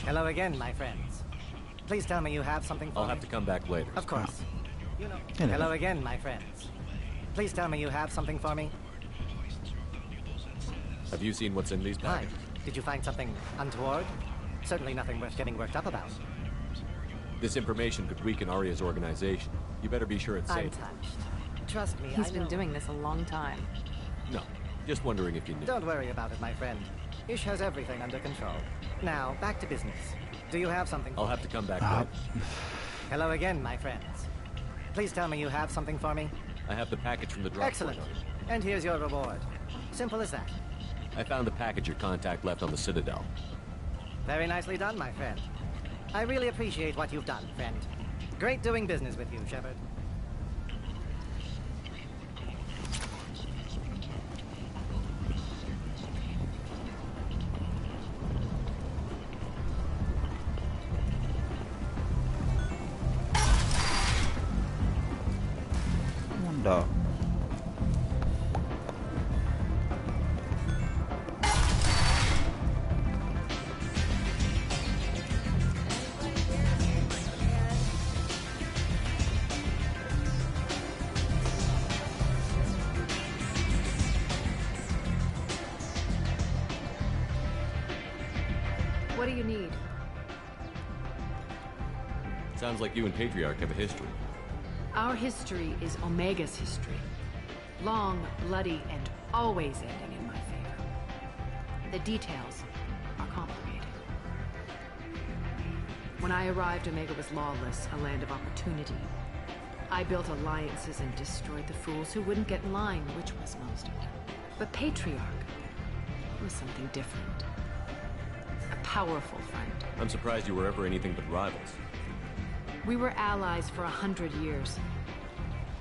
Hello again, my friends. Please tell me you have something for me. I'll have to come back later. Of course. You know. Hello again, my friends. Please tell me you have something for me. Have you seen what's in these Hi. packages? Did you find something untoward? Certainly nothing worth getting worked up about. This information could weaken Arya's organization. You better be sure it's I'm safe. touched. Trust me, He's been doing this a long time. No, just wondering if you knew. Don't worry about it, my friend. Ish has everything under control. Now, back to business. Do you have something for I'll have to come back later. Hello again, my friends. Please tell me you have something for me. I have the package from the drop Excellent. point. And here's your reward. Simple as that. I found the package your contact left on the Citadel. Very nicely done, my friend. I really appreciate what you've done, friend. Great doing business with you, Shepard. Wonder. What do you need? Sounds like you and Patriarch have a history. Our history is Omega's history. Long, bloody, and always ending in my favor. The details are complicated. When I arrived, Omega was lawless, a land of opportunity. I built alliances and destroyed the fools who wouldn't get in line, which was most of them. But Patriarch was something different. A powerful friend. I'm surprised you were ever anything but rivals. We were allies for 100 years.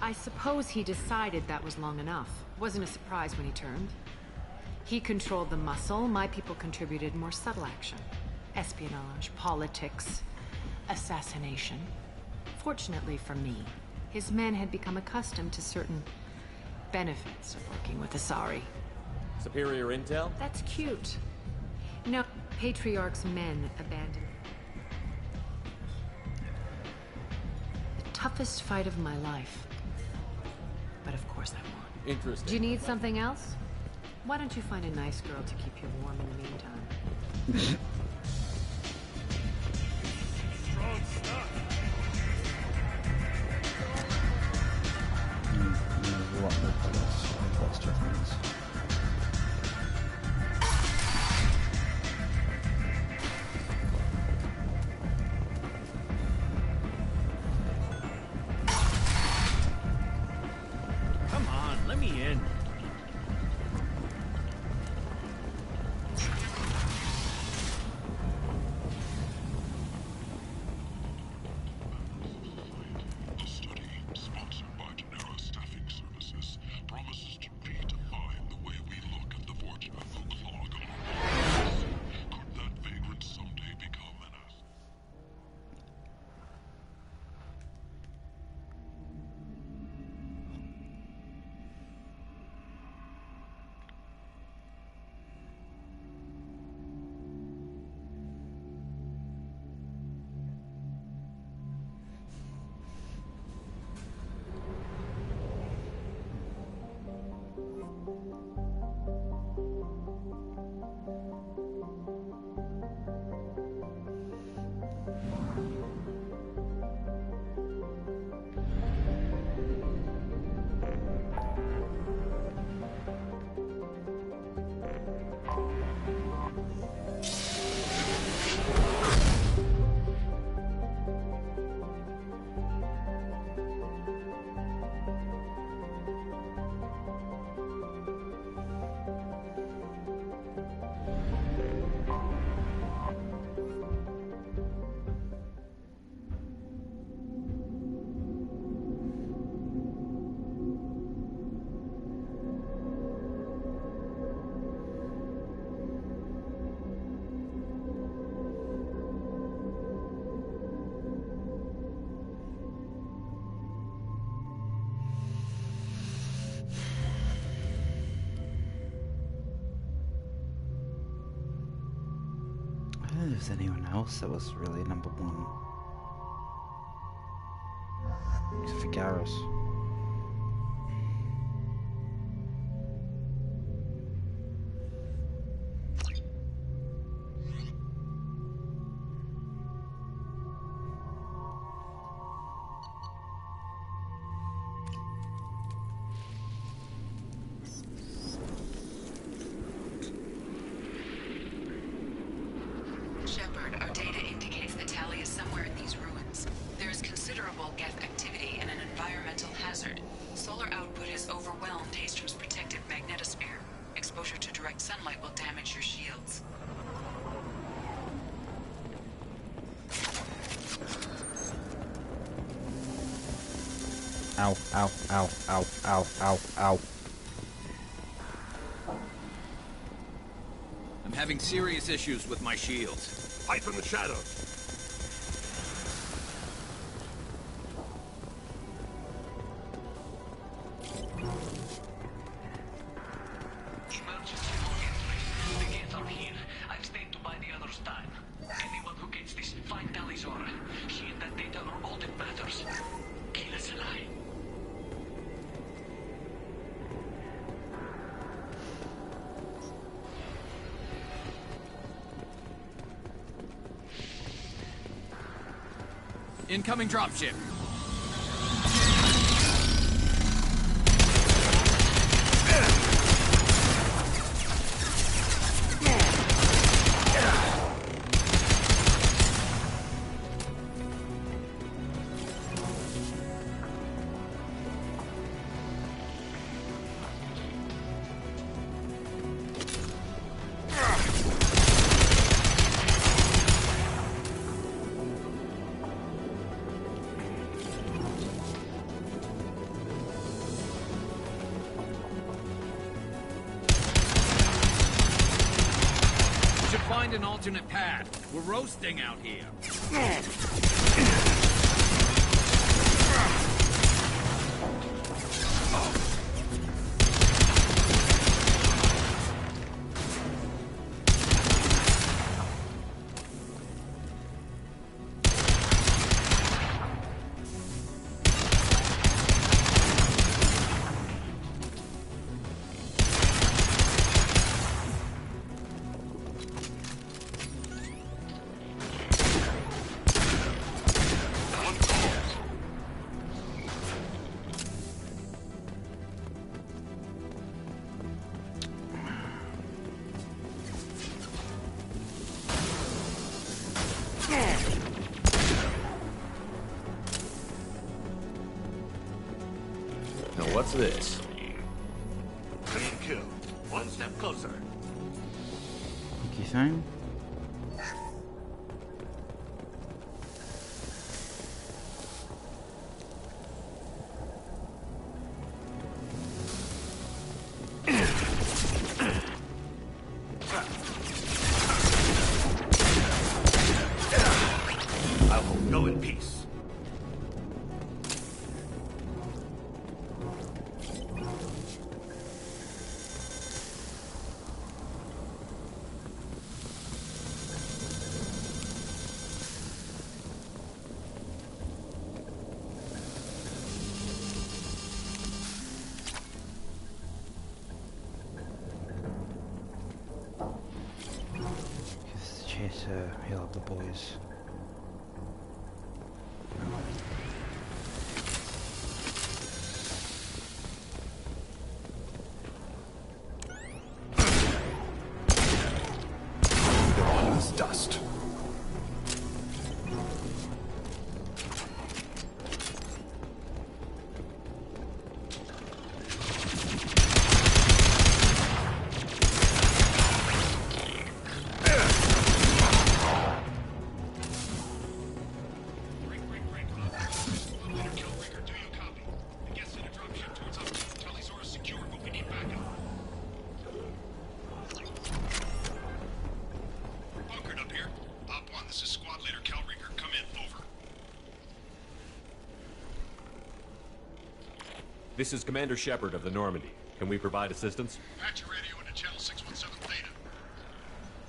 I suppose he decided that was long enough. Wasn't a surprise when he turned. He controlled the muscle, my people contributed more subtle action. Espionage, politics, assassination. Fortunately for me, his men had become accustomed to certain benefits of working with Asari. Superior intel? That's cute. No, Patriarch's men abandoned. The toughest fight of my life. But of course I won. Interesting. Do you need something else? Why don't you find a nice girl to keep you warm in the meantime? Come on, let me in. know if there's anyone else that was really number one. Except for Garrus. Shepard, our data indicates that Tali is somewhere in these ruins. There is considerable Geth activity and an environmental hazard. Solar output has overwhelmed Hastrom's protective magnetosphere. Exposure to direct sunlight will damage your shields. Ow, ow, ow, ow, ow, ow, ow. I'm having serious issues with my shields. Fight from the shadows. Emergency login. The gates are here. I've stayed to buy the others time. Anyone who gets this, find Talizora. She and that data are all that matters. Kill us alive. Incoming dropship. Find an alternate path. We're roasting out here. Now what's this? Clean kill. One step closer. Thank you, Thane. I will go in peace. Use the chair to heal up the boys. All is dust. This is Commander Shepard of the Normandy. Can we provide assistance? Patch your radio into channel 617 Theta.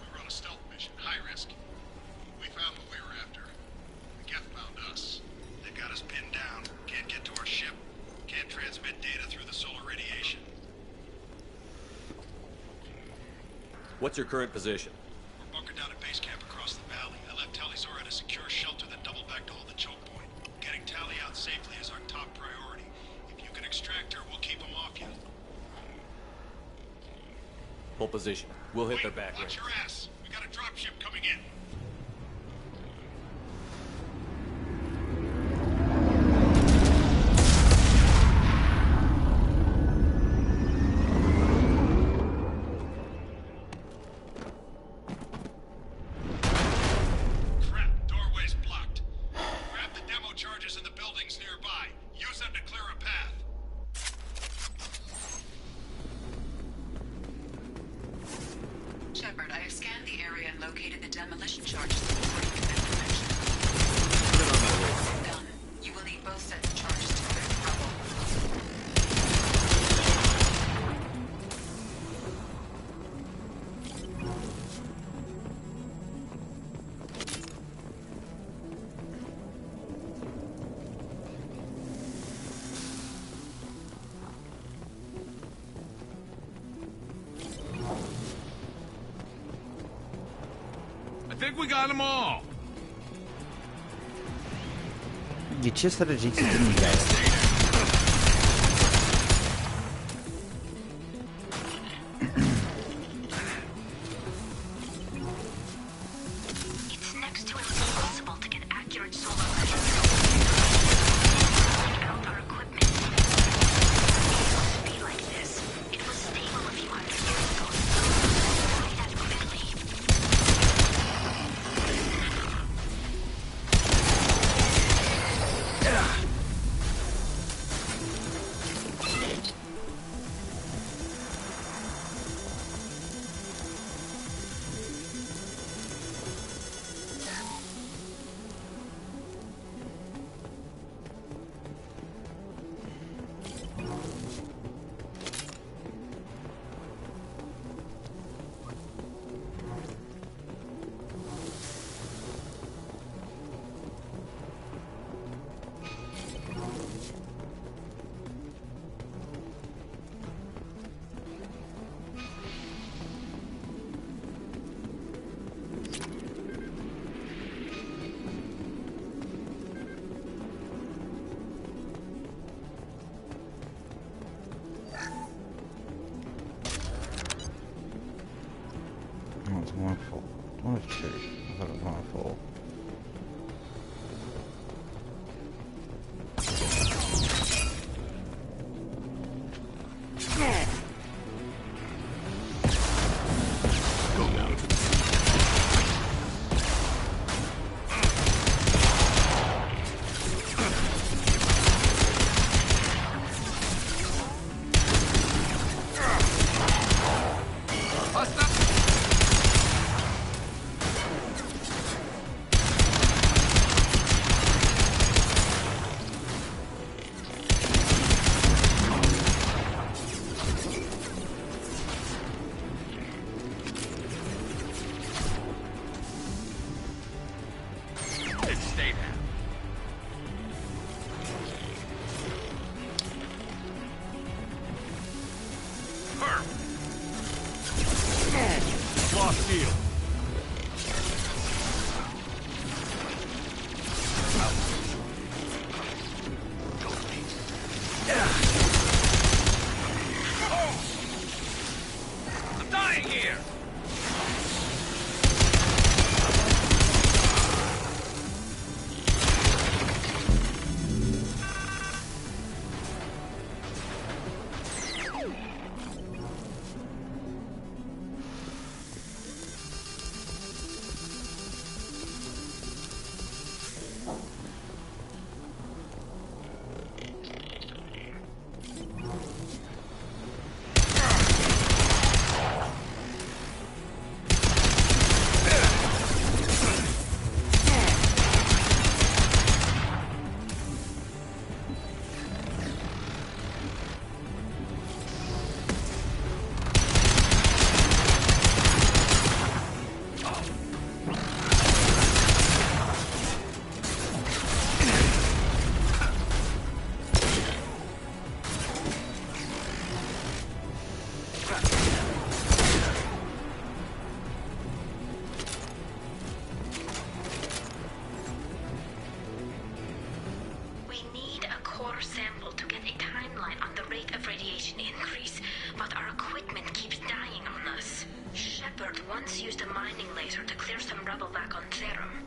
We run a stealth mission, high risk. What's your current position? We're bunkered down at base camp across the valley. I left Talizor at a secure shelter, then doubled back to hold the choke point. Getting Tally out safely is our top priority. If you can extract her, we'll keep them off you. Hold position. We'll hit their Wait, back watch range. your ass. We got a dropship coming in. Crap, doorway's blocked. Grab the demo charges in the buildings nearby. Use them to clear a path. Shepard, I have scanned the area and located the demolition charges supporting the connection. Done. You will need both sets of charges to clear the rubble. I think we got them all. Geçiş strateji istediğim hikaye. It's next to impossible to get accurate solar measurements. Take out our equipment. It must be like this. It was stable a few hundred years ago. Why that quickly? Oh, it's one of four. One of two. I thought it was one of four. Thanos used a mining laser to clear some rubble back on Therum.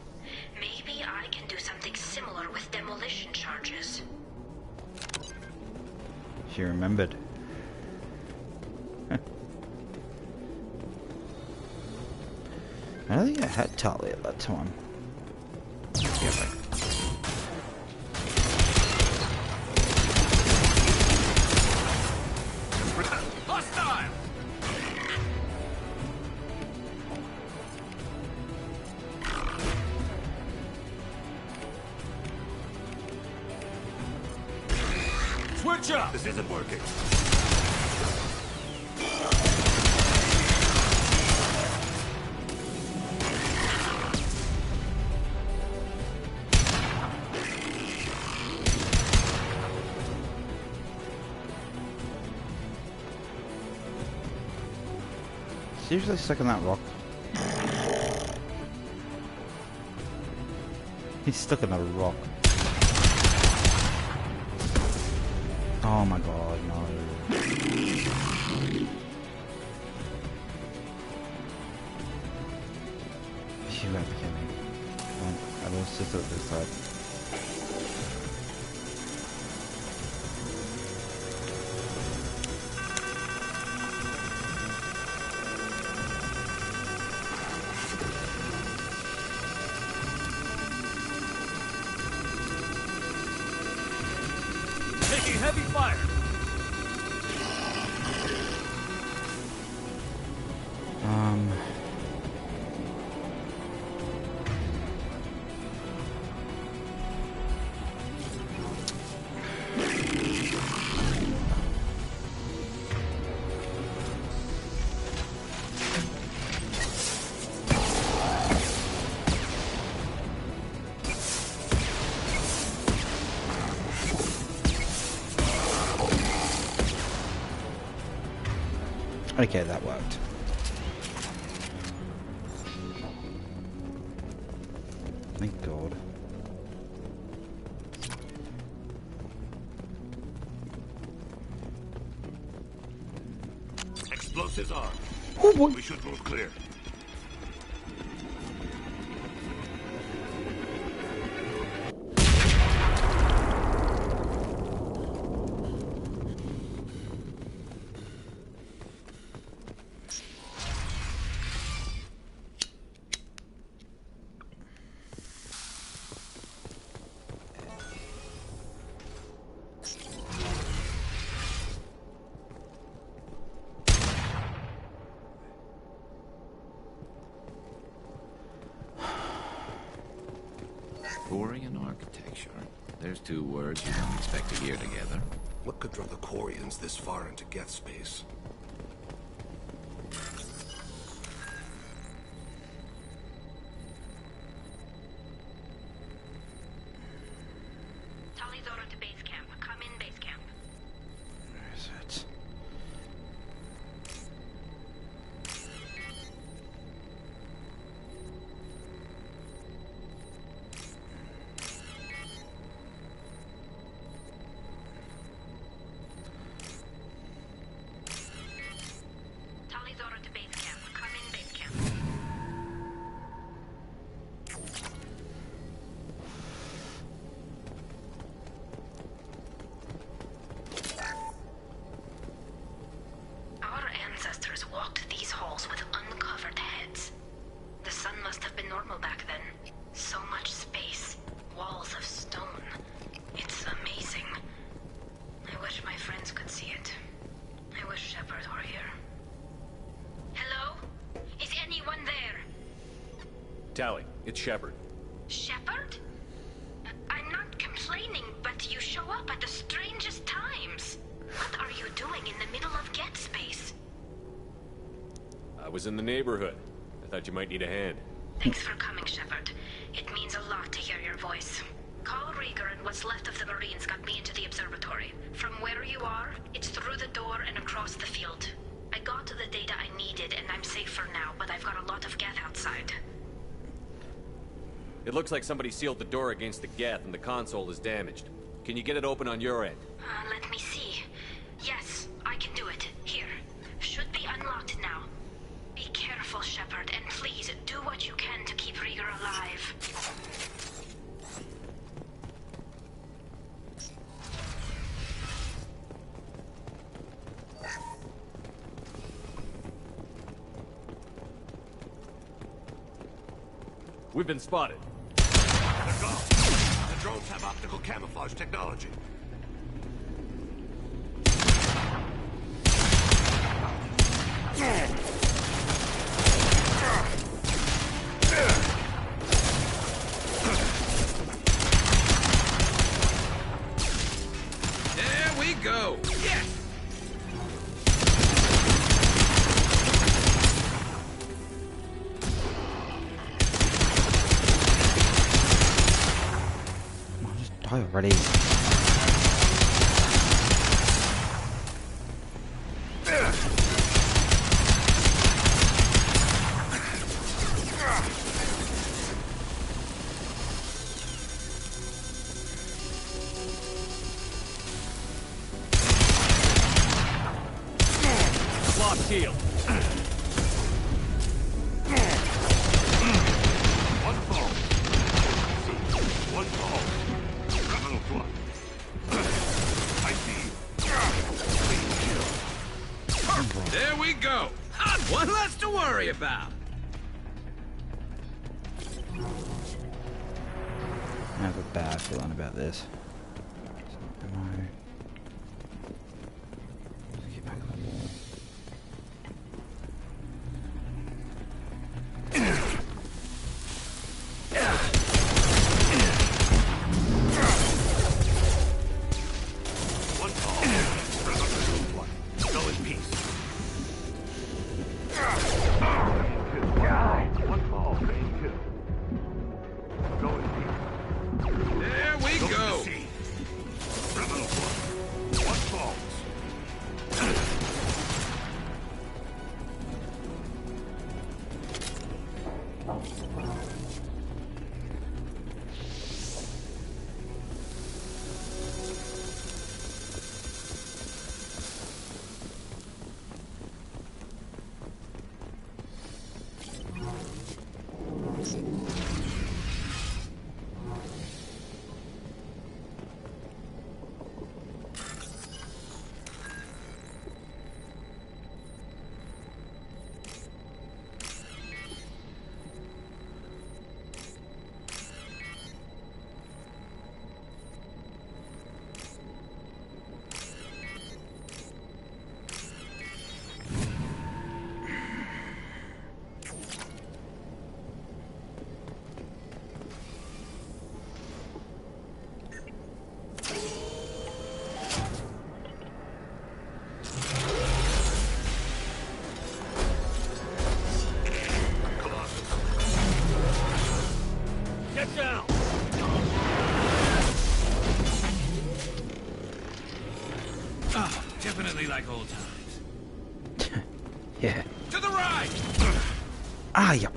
Maybe I can do something similar with demolition charges. She remembered. I don't think I had Tali at that time. Yeah, right. Hostile! Switch up! This isn't working. It's usually stuck in that rock. He's stuck in a rock. Oh my god, no. You gotta be kidding me. I was just at this side. Taking heavy fire! Okay, that worked. Thank God. Explosives on. Oh boy. We should move clear. Quarian architecture. There's two words you don't expect to hear together. What could draw the Quarians this far into Geth space? Talizora to base camp. Come in, base camp. Where is it? Talizora to base camp. Come in, base camp. Our ancestors walked these halls with uncovered heads. The sun must have been normal back then. So much space. Walls of stone. It's amazing. I wish my friends could see it. I wish Shepard were here. Hello? Is anyone there? Tally, it's Shepard. Shepard? I'm not complaining, but you show up at the strangest times. What are you doing in the middle of Geth space? I was in the neighborhood. I thought you might need a hand. Thanks for coming, Shepard. It means a lot to hear your voice. Carl Rieger and what's left of the Marines got me into the observatory. From where you are, it's through the door and across the field. I got to the data I needed and I'm safe for now, but I've got a lot of Geth outside. It looks like somebody sealed the door against the Geth and the console is damaged. Can you get it open on your end? Let me see. Yes, I can do it. Here. Should be unlocked now. Be careful, Shepard, and We've been spotted. They're gone. The drones have optical camouflage technology. There we go. Yes. Come on, just die already. Lost shield. One fall. One fall. Criminal blood. I see. There we go. One less to worry about. I have a bad feeling about this. So, am I... Let's get back on the wall. One fall. Criminal blood. Go in peace. One fall. Main kill. Go in peace. There we Go go. to sea. Criminal blood. One falls. Get down! Ah, definitely like old times. Yeah. To the right! Ah, yeah.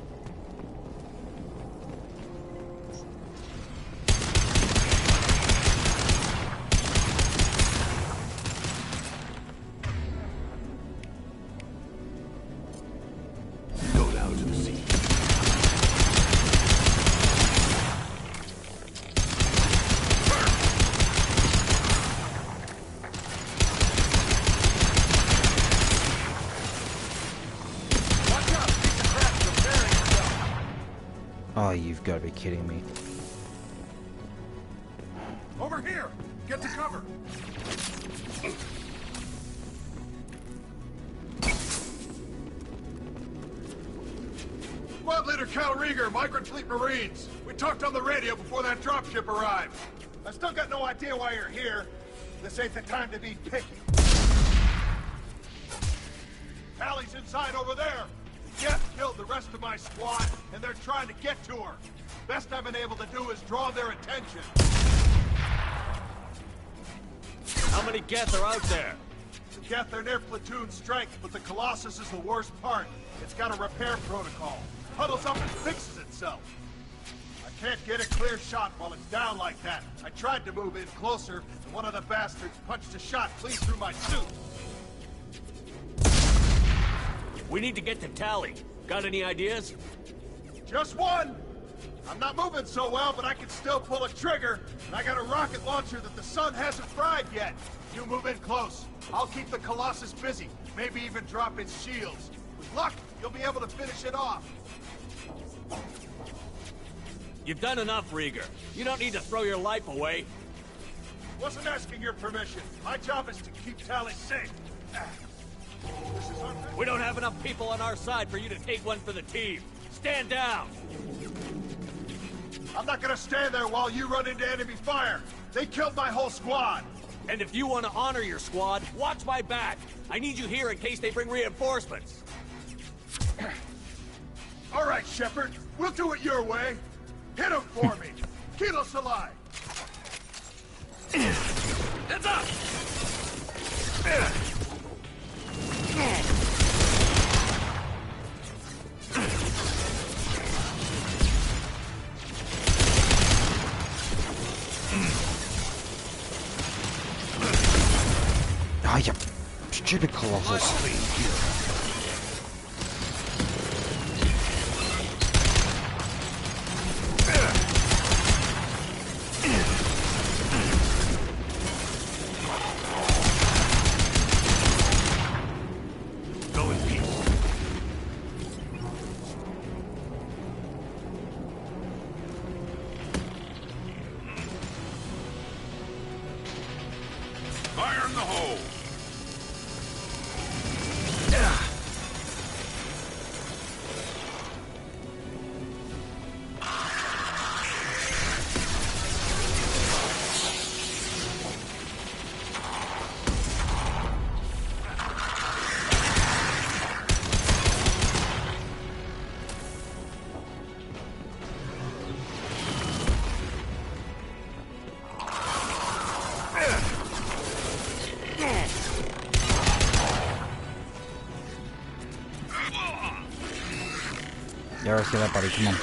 Go down to the sea. Oh, you've got to be kidding me. Over here! Get to cover! Squad Leader Cal Rieger, Migrant Fleet Marines. We talked on the radio before that dropship arrived. I still got no idea why you're here. This ain't the time to be picky. Allie's inside over there. Jeff killed the rest of my squad, and they're trying to get to her. Best I've been able to do is draw their attention. How many Geth are out there? The Geth are near platoon strength, but the Colossus is the worst part. It's got a repair protocol. Huddles up and fixes itself. I can't get a clear shot while it's down like that. I tried to move in closer, and one of the bastards punched a shot clean through my suit. We need to get to Tally. Got any ideas? Just one! I'm not moving so well, but I can still pull a trigger, and I got a rocket launcher that the sun hasn't fried yet. You move in close. I'll keep the Colossus busy, maybe even drop its shields. With luck, you'll be able to finish it off. You've done enough, Rieger. You don't need to throw your life away. Wasn't asking your permission. My job is to keep Tali safe. This is unfair. We don't have enough people on our side for you to take one for the team. Stand down! I'm not gonna stand there while you run into enemy fire. They killed my whole squad. And if you want to honor your squad, watch my back. I need you here in case they bring reinforcements. All right, Shepard. We'll do it your way. Hit him for me. Kilos alive. Heads up! Oh, you stupid Colossus. Go in peace. Fire in the hole. Yeah, let's get that, buddy. Come on.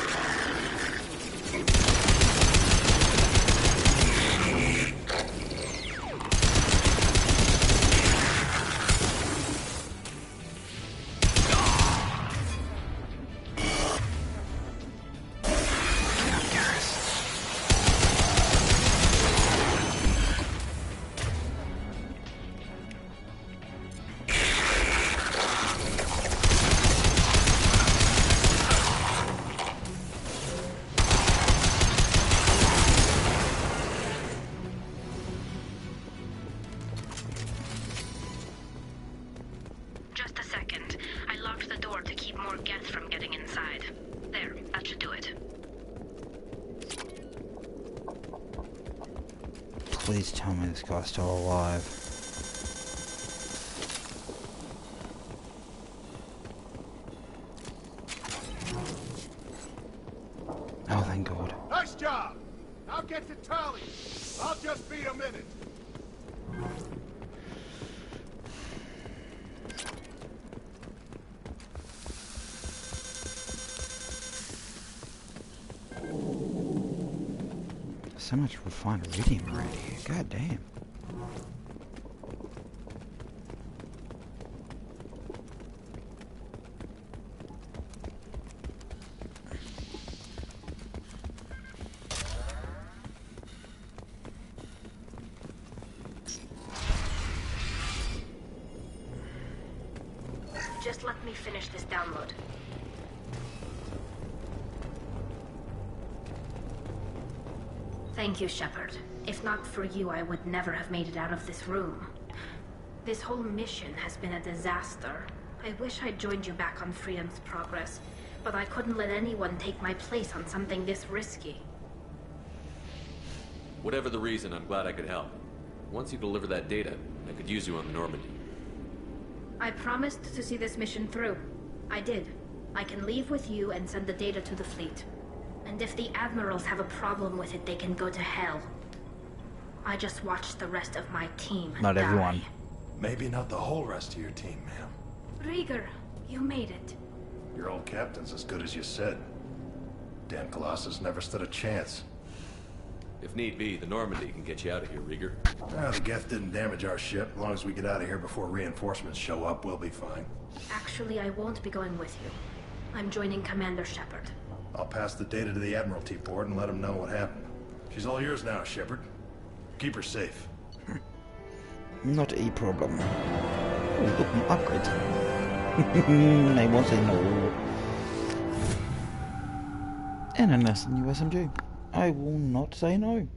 Just a second. I locked the door to keep more Geth from getting inside. There, that should do it. Please tell me this guy's still alive. Oh, thank God. Nice job. Now get to Tali. I'll just be a minute. So much refined iridium around here. God damn. Just let me finish this download. Thank you, Shepard. If not for you, I would never have made it out of this room. This whole mission has been a disaster. I wish I'd joined you back on Freedom's Progress, but I couldn't let anyone take my place on something this risky. Whatever the reason, I'm glad I could help. Once you deliver that data, I could use you on the Normandy. I promised to see this mission through. I did. I can leave with you and send the data to the fleet. And if the Admirals have a problem with it, they can go to hell. I just watched the rest of my team Not die. everyone. Maybe not the whole rest of your team, ma'am. Rieger, you made it. Your old captain's as good as you said. Damn Colossus never stood a chance. If need be, the Normandy can get you out of here, Rieger. The Geth didn't damage our ship. As long as we get out of here before reinforcements show up, we'll be fine. Actually, I won't be going with you. I'm joining Commander Shepard. I'll pass the data to the Admiralty board and let them know what happened. She's all yours now, Shepard. Keep her safe. Not a problem. Oh, look, an upgrade. I want to know. And a nice new SMG. I will not say no.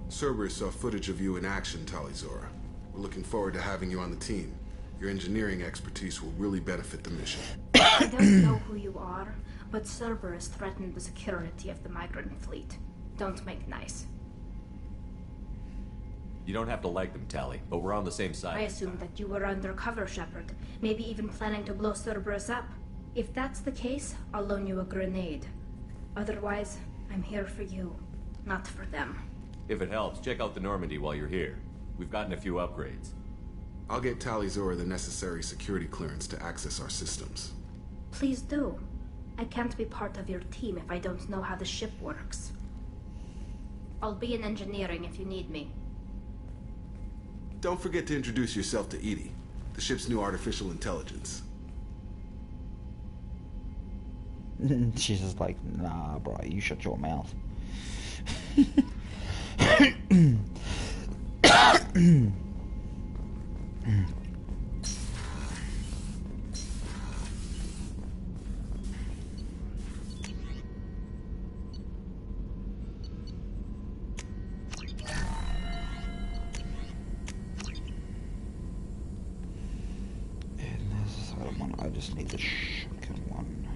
Cerberus saw footage of you in action, Tali'Zorah. We're looking forward to having you on the team. Your engineering expertise will really benefit the mission. I don't know who you are, but Cerberus threatened the security of the migrant fleet. Don't make nice. You don't have to like them, Tali, but we're on the same side. I assumed that you were undercover, Shepard. Maybe even planning to blow Cerberus up. If that's the case, I'll loan you a grenade. Otherwise, I'm here for you, not for them. If it helps, check out the Normandy while you're here. We've gotten a few upgrades. I'll get Tali'Zorah the necessary security clearance to access our systems. Please do. I can't be part of your team if I don't know how the ship works. I'll be in engineering if you need me. Don't forget to introduce yourself to EDI, the ship's new artificial intelligence. She's just like, nah, bro, you shut your mouth. I just need the shotgun one.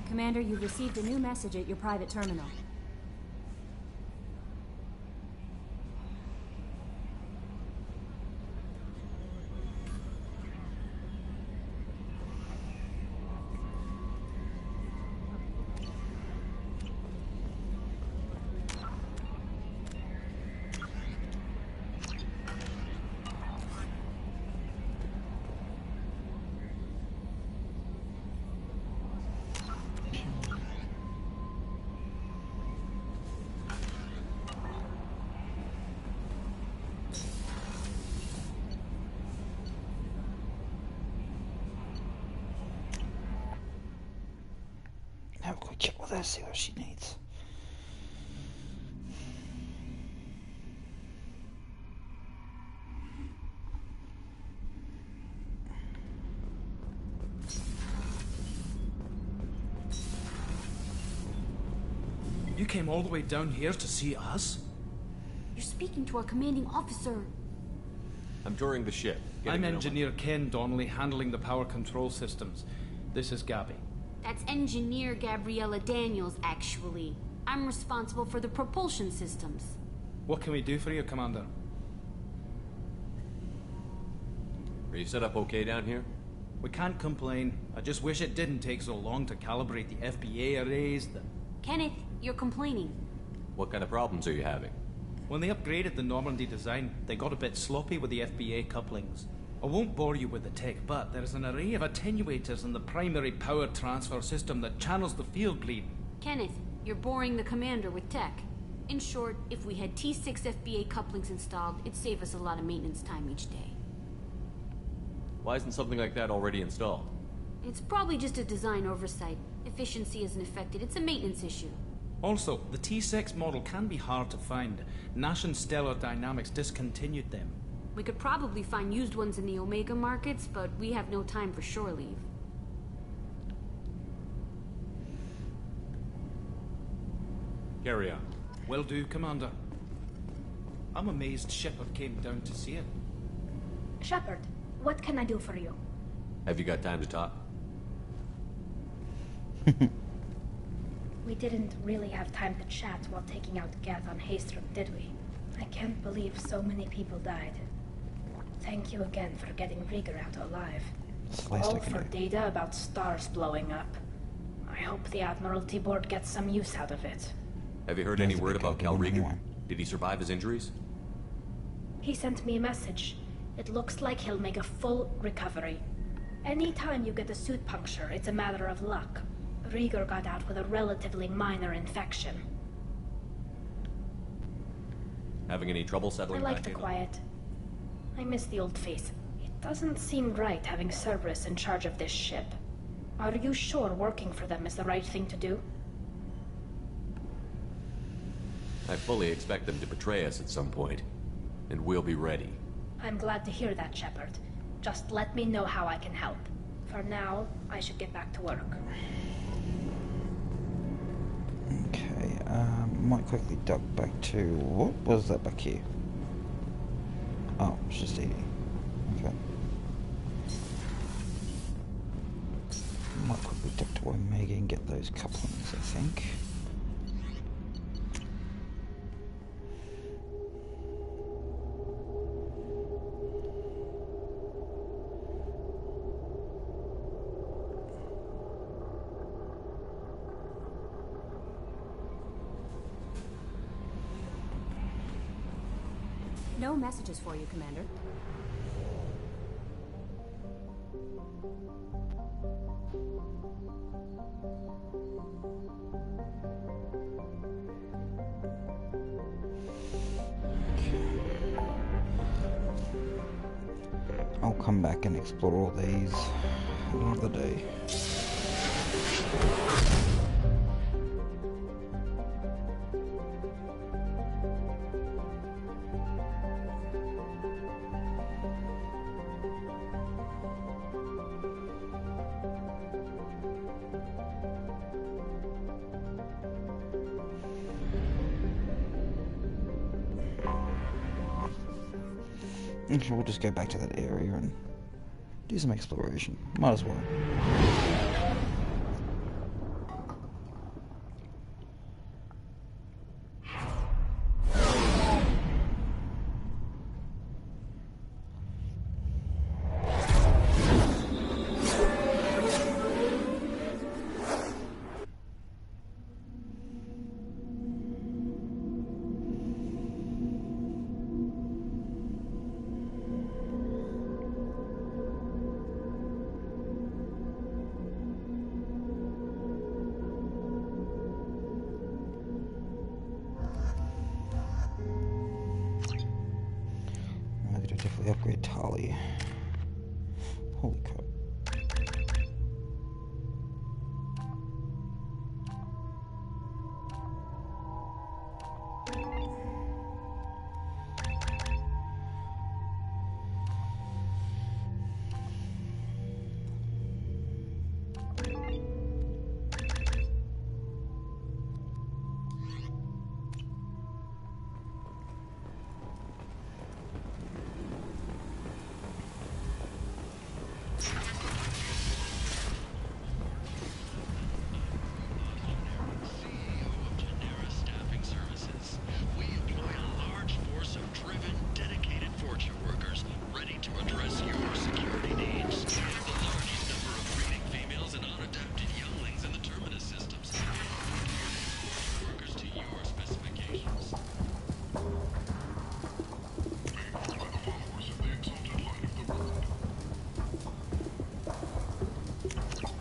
Commander, you've received a new message at your private terminal. Have a quick chat with her, see what she needs. You came all the way down here to see us? You're speaking to our commanding officer. I'm touring the ship. I'm Engineer Ken Donnelly, handling the power control systems. This is Gabby. That's Engineer Gabriella Daniels, actually. I'm responsible for the propulsion systems. What can we do for you, Commander? Are you set up okay down here? We can't complain. I just wish it didn't take so long to calibrate the FBA arrays. Kenneth, you're complaining. What kind of problems are you having? When they upgraded the Normandy design, they got a bit sloppy with the FBA couplings. I won't bore you with the tech, but there's an array of attenuators in the primary power transfer system that channels the field bleed. Kenneth, you're boring the commander with tech. In short, if we had T6 FBA couplings installed, it'd save us a lot of maintenance time each day. Why isn't something like that already installed? It's probably just a design oversight. Efficiency isn't affected, it's a maintenance issue. Also, the T6 model can be hard to find. Nash and Stellar Dynamics discontinued them. We could probably find used ones in the Omega markets, but we have no time for shore leave. Carry on. Will do, Commander. I'm amazed Shepard came down to see it. Shepard, what can I do for you? Have you got time to talk? We didn't really have time to chat while taking out Gath on Haestrom, did we? I can't believe so many people died. Thank you again for getting Rieger out alive. All for data about stars blowing up. I hope the Admiralty Board gets some use out of it. Have you heard any word about Cal Rieger? Did he survive his injuries? He sent me a message. It looks like he'll make a full recovery. Anytime you get a suit puncture, it's a matter of luck. Rieger got out with a relatively minor infection. Having any trouble I settling like back the in? quiet. I miss the old face. It doesn't seem right having Cerberus in charge of this ship. Are you sure working for them is the right thing to do? I fully expect them to betray us at some point, and we'll be ready. I'm glad to hear that, Shepard. Just let me know how I can help. For now, I should get back to work. Okay, might quickly duck back to... What was that back here? Oh, it's just eating. Okay. Might quickly duck to Omega and get those couplings, I think. No messages for you, Commander. I'll come back and explore all these another day. Okay, we'll just go back to that area and do some exploration. Might as well. Definitely upgrade Tali. Holy crap.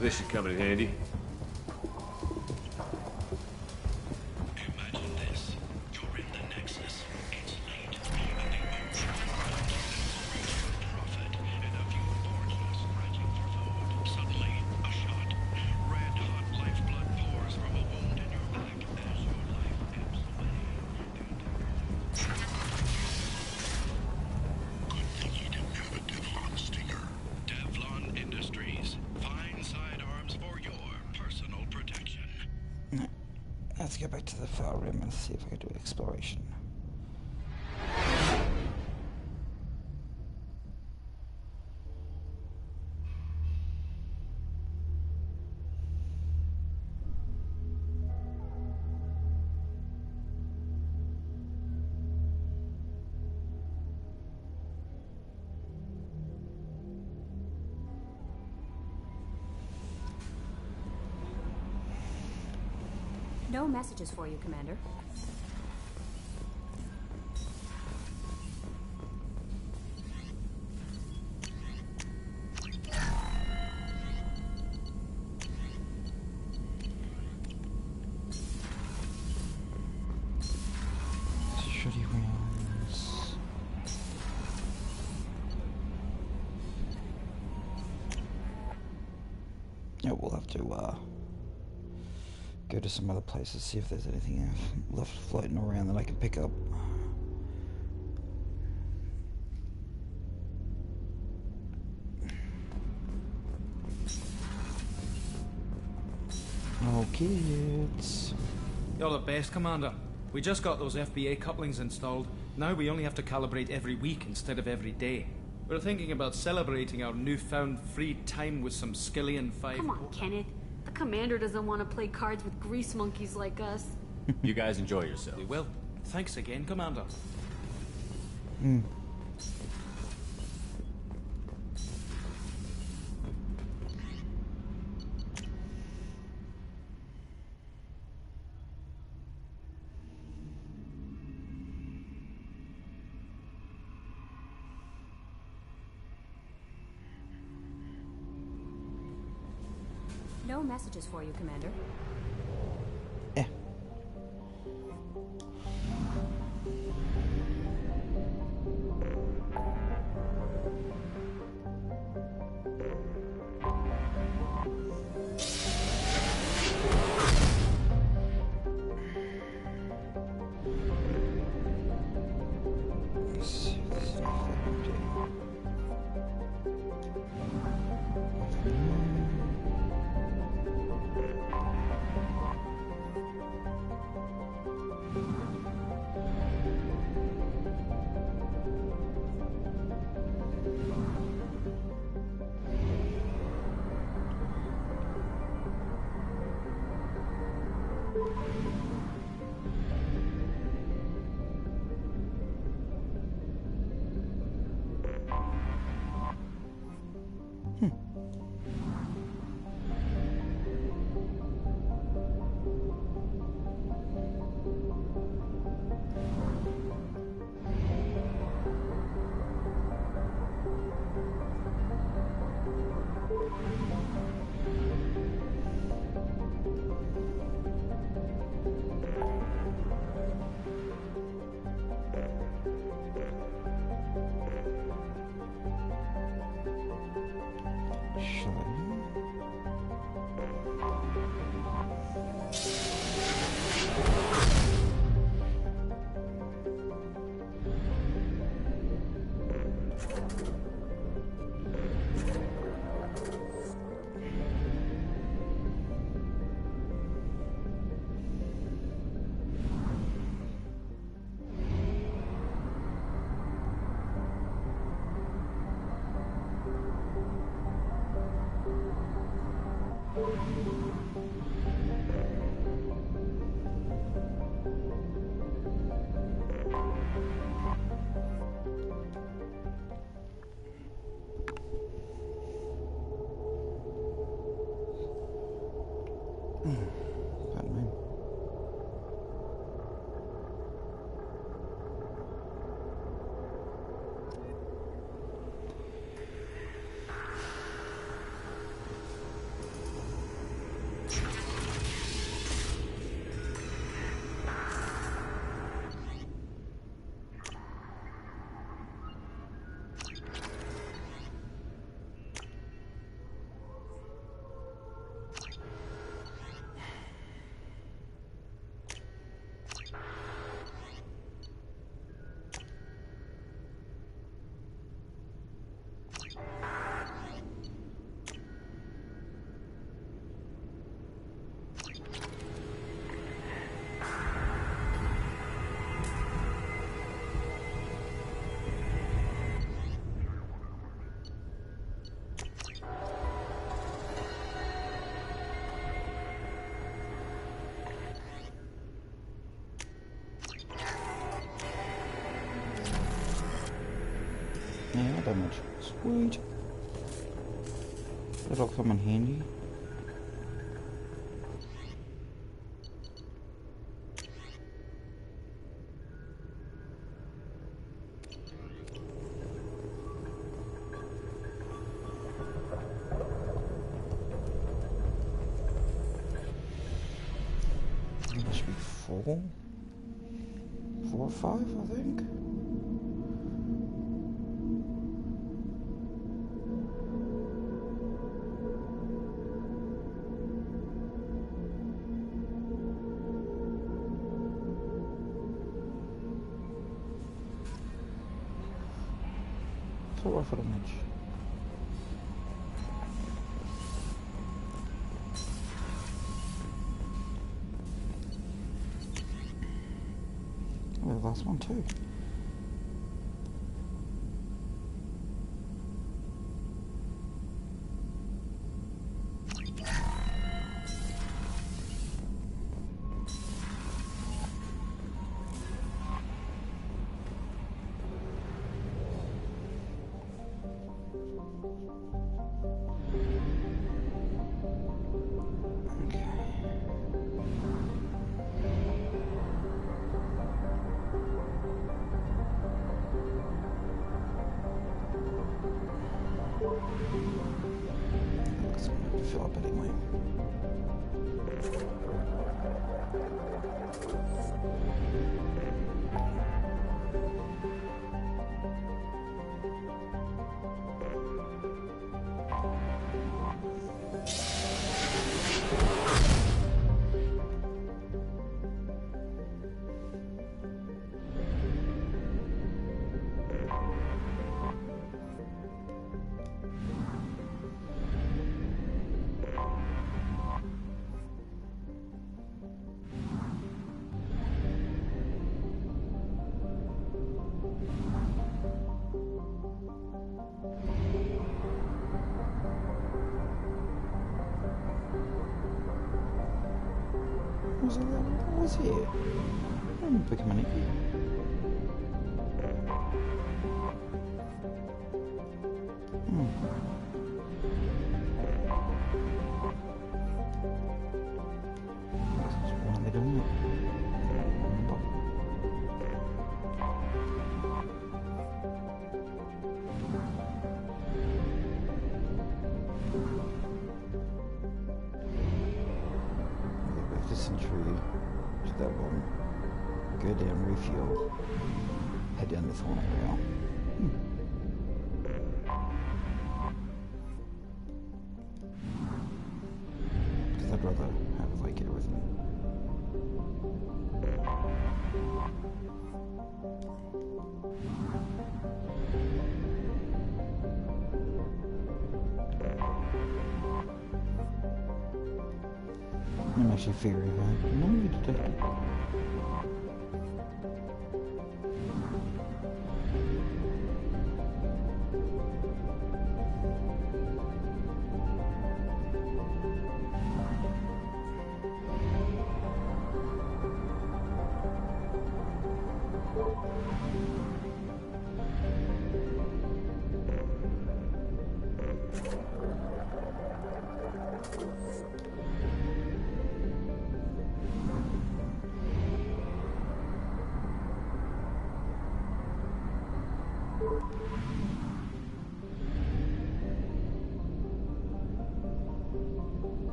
This should come in handy. Imagine this. You're in the Nexus. It's late. And the ocean profit. And a few born scratching for food. Suddenly, a shot. Red hot lifeblood pours from a wound in your back as your life ebbs away. Good thing you didn't have a Devlon stinger. Devlon Industries. Fine sidearms for your personal protection. Let's go back to the file room and see if I can do exploration. No messages for you, Commander. to go to some other places, see if there's anything else left floating around that I can pick up. Oh, kids. You're the best, Commander. We just got those FBA couplings installed. Now we only have to calibrate every week instead of every day. We're thinking about celebrating our newfound free time with some Skillian 5. Come on, Kenneth. The Commander doesn't want to play cards with grease monkeys like us. You guys enjoy yourselves. We will. Thanks again, Commander. No messages for you, Commander. Pardon me. Yeah, not that much. Sweet. That'll come in handy. That should be 4 or 5, I think. Assault rifle damage. Oh, the last one too. Fill up anyway. What was here? I remember becoming an idiot. What are they doing? Century to that one. Go down, refuel, head down this one area. Because I'd rather have like everything. I'm actually figuring out. No, you detected.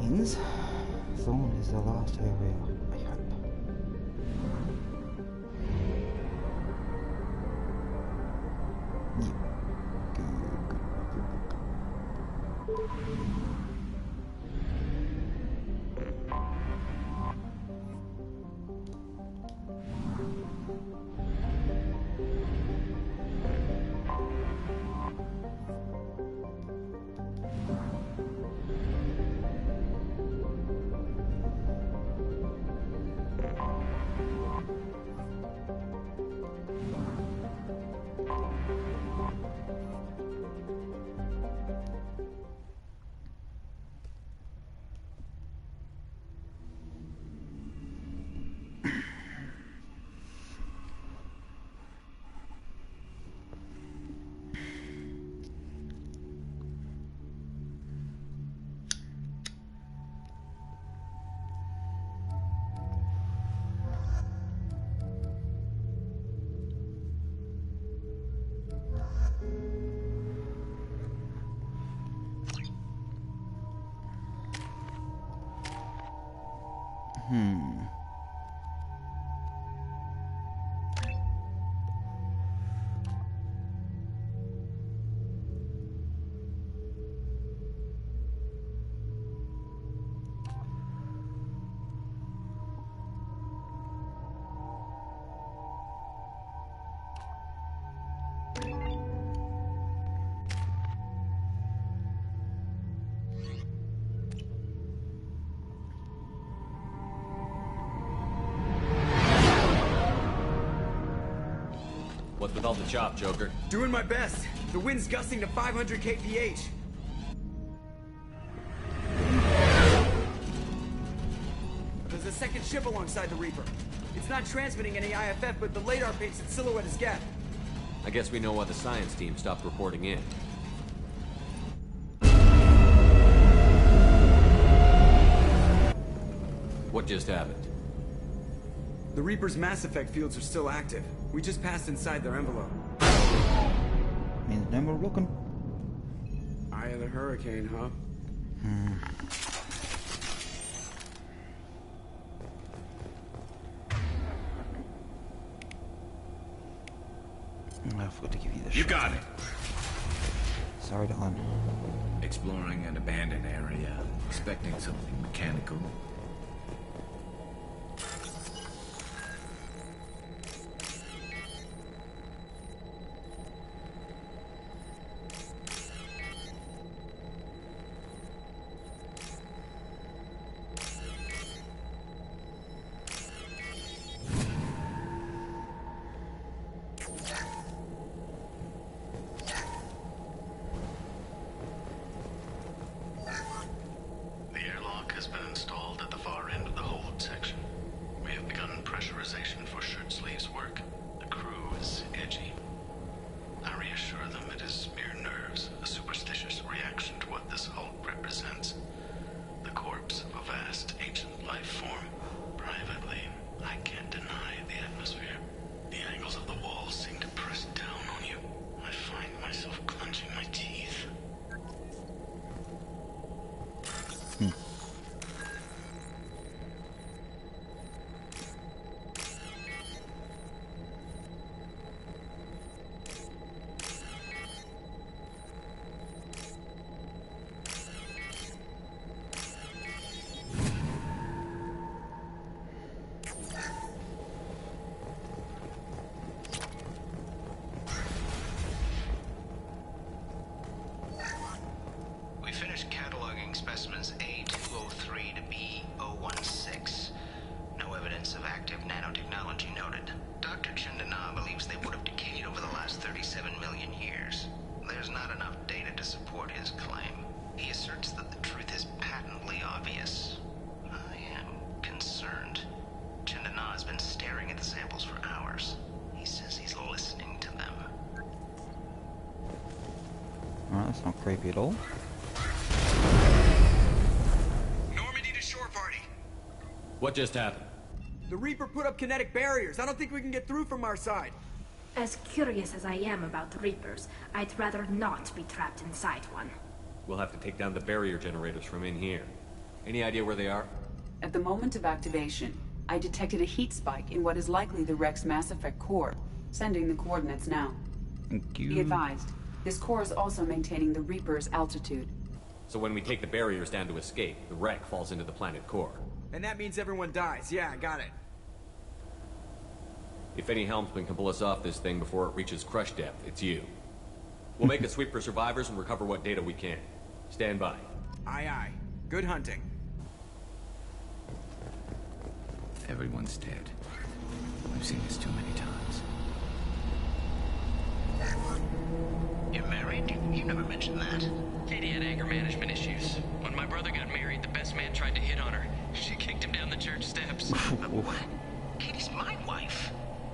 Means Thorn is the last area, I hope. Yeah. Good. What's with all the chop, Joker? Doing my best. The wind's gusting to 500 kph. There's a second ship alongside the Reaper. It's not transmitting any IFF, but the radar paints its silhouette as Geth. I guess we know why the science team stopped reporting in. What just happened? The Reaper's Mass Effect fields are still active. We just passed inside their envelope. Means no more looking. Eye of the Hurricane, huh? I forgot to give you the You shot. got it. Sorry, Dylan. Exploring an abandoned area, expecting something mechanical. The airlock has been installed at the far end of the hold section. We have begun pressurization for shirt sleeves work. The crew is edgy. I reassure them it is mere nerves, a superstitious reaction to what this hulk represents. The corpse of a vast ancient life form. Privately, I can't deny the atmosphere. The angles of the walls seem to press down on you. I find myself clenching my teeth. We finished cataloging specimens A203 to B016. No evidence of active nanotechnology noted. Dr. Chandana believes they would have decayed over the last 37 million years. There's not enough data to support his claim. He asserts that the truth is patently obvious. I am concerned. Chandana has been staring at the samples for hours. He says he's listening to them. Alright, that's not creepy at all. Normandy to shore party. What just happened? The Reaper put up kinetic barriers. I don't think we can get through from our side. As curious as I am about the Reapers, I'd rather not be trapped inside one. We'll have to take down the barrier generators from in here. Any idea where they are? At the moment of activation, I detected a heat spike in what is likely the Rex Mass Effect core. Sending the coordinates now. Thank you. Be advised, this core is also maintaining the Reaper's altitude. So when we take the barriers down to escape, the wreck falls into the planet core. And that means everyone dies. Yeah, I got it. If any helmsman can pull us off this thing before it reaches crush depth, it's you. We'll make a sweep for survivors and recover what data we can. Stand by. Aye, aye. Good hunting. Everyone's dead. I've seen this too many times. You're married? You never mentioned that. Katie had anger management issues. When my brother got married, the best man tried to hit on her. She kicked him down the church steps. What? Katie's my wife.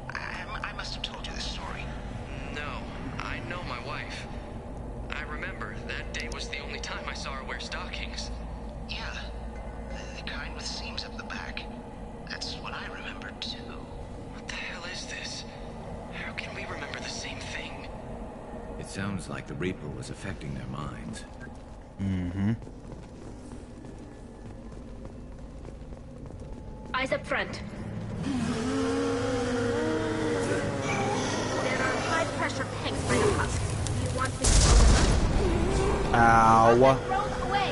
I must have told you this story. No, I know my wife. I remember that day was the only time I saw her wear stockings. Yeah, the kind with seams up the back. That's what I remember too. What the hell is this? How can we remember the same thing? It sounds like the Reaper was affecting their minds. Mm-hmm. Supplies up front. There are high-pressure tanks by the husk. Do you want me to blow them up? Ow. Throw them away.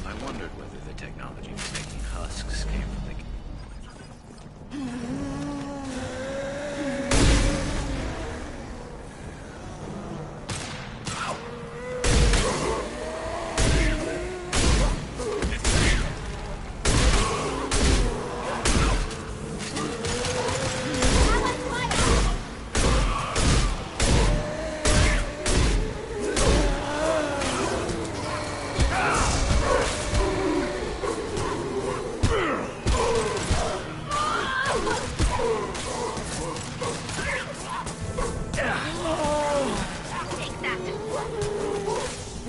I wondered whether the technology for making husks came from the...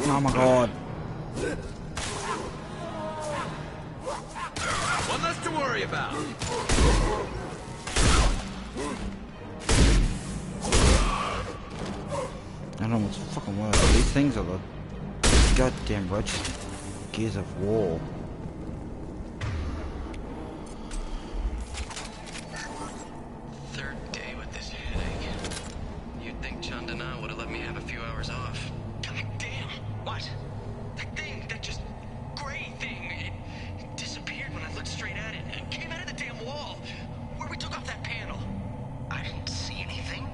Oh my god. One less to worry about. I don't know what's fucking worse. These things are the goddamn roaches. Gears of War. Third day with this headache. You'd think Chandana would have let me have a few hours off. God damn! What? That thing, that just gray thing, it disappeared when I looked straight at it. It came out of the damn wall, where we took off that panel. I didn't see anything.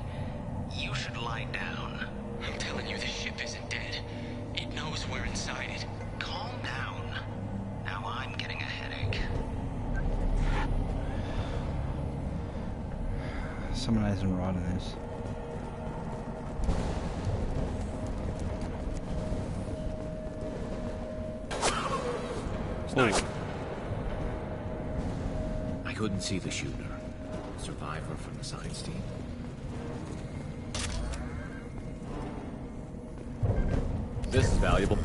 You should lie down. I'm telling you, this ship isn't dead. It knows we're inside it. Calm down. Now I'm getting a headache. Someone isn't right in this. Sniper. I couldn't see the shooter. Survivor from the science team. This is valuable.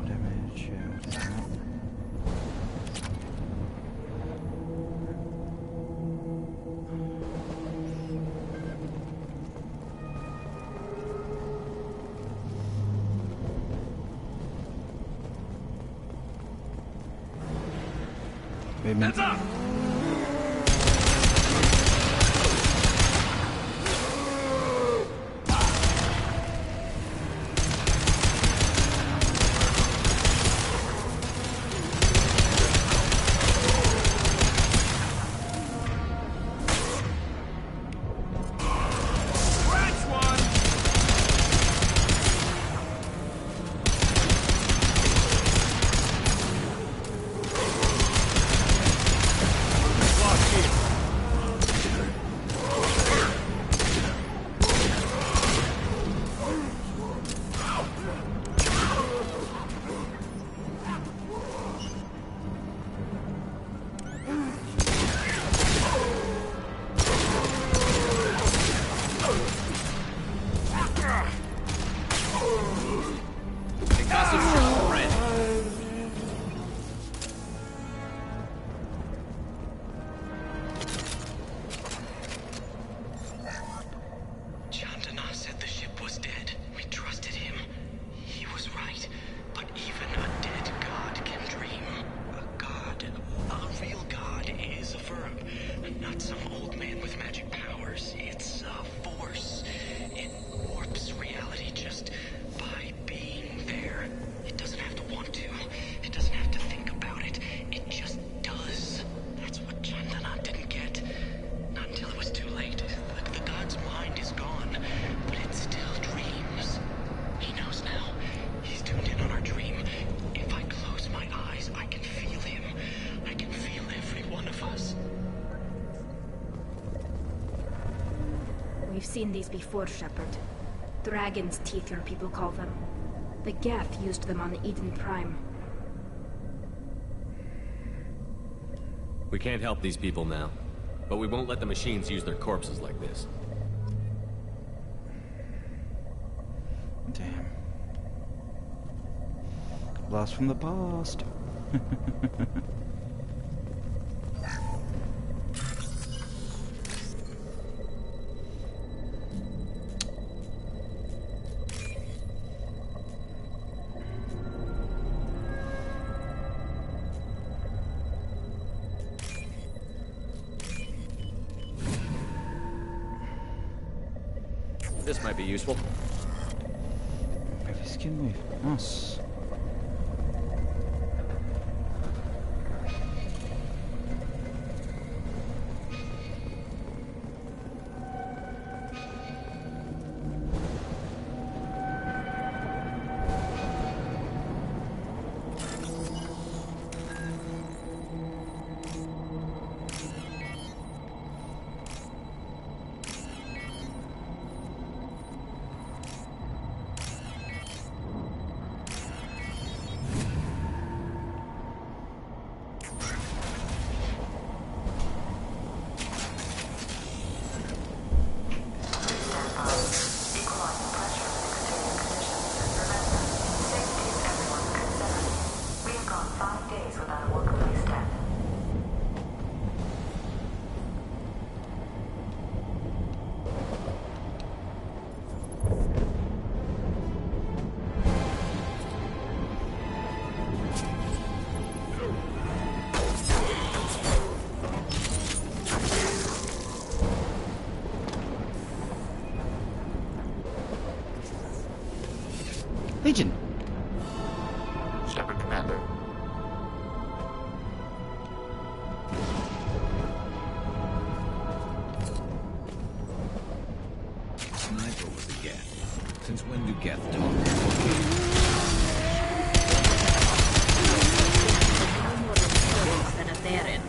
Damage, yeah, what is that? Heads up! We've seen these before, Shepard. Dragon's teeth, your people call them. The Geth used them on Eden Prime. We can't help these people now, but we won't let the machines use their corpses like this. Damn. Blast from the past. This might be useful. Heavy skin wave. Nice. Legion. Shepard, Commander. Sniper was a Geth. Since when do Geth talk? No more disturbance than a Therin.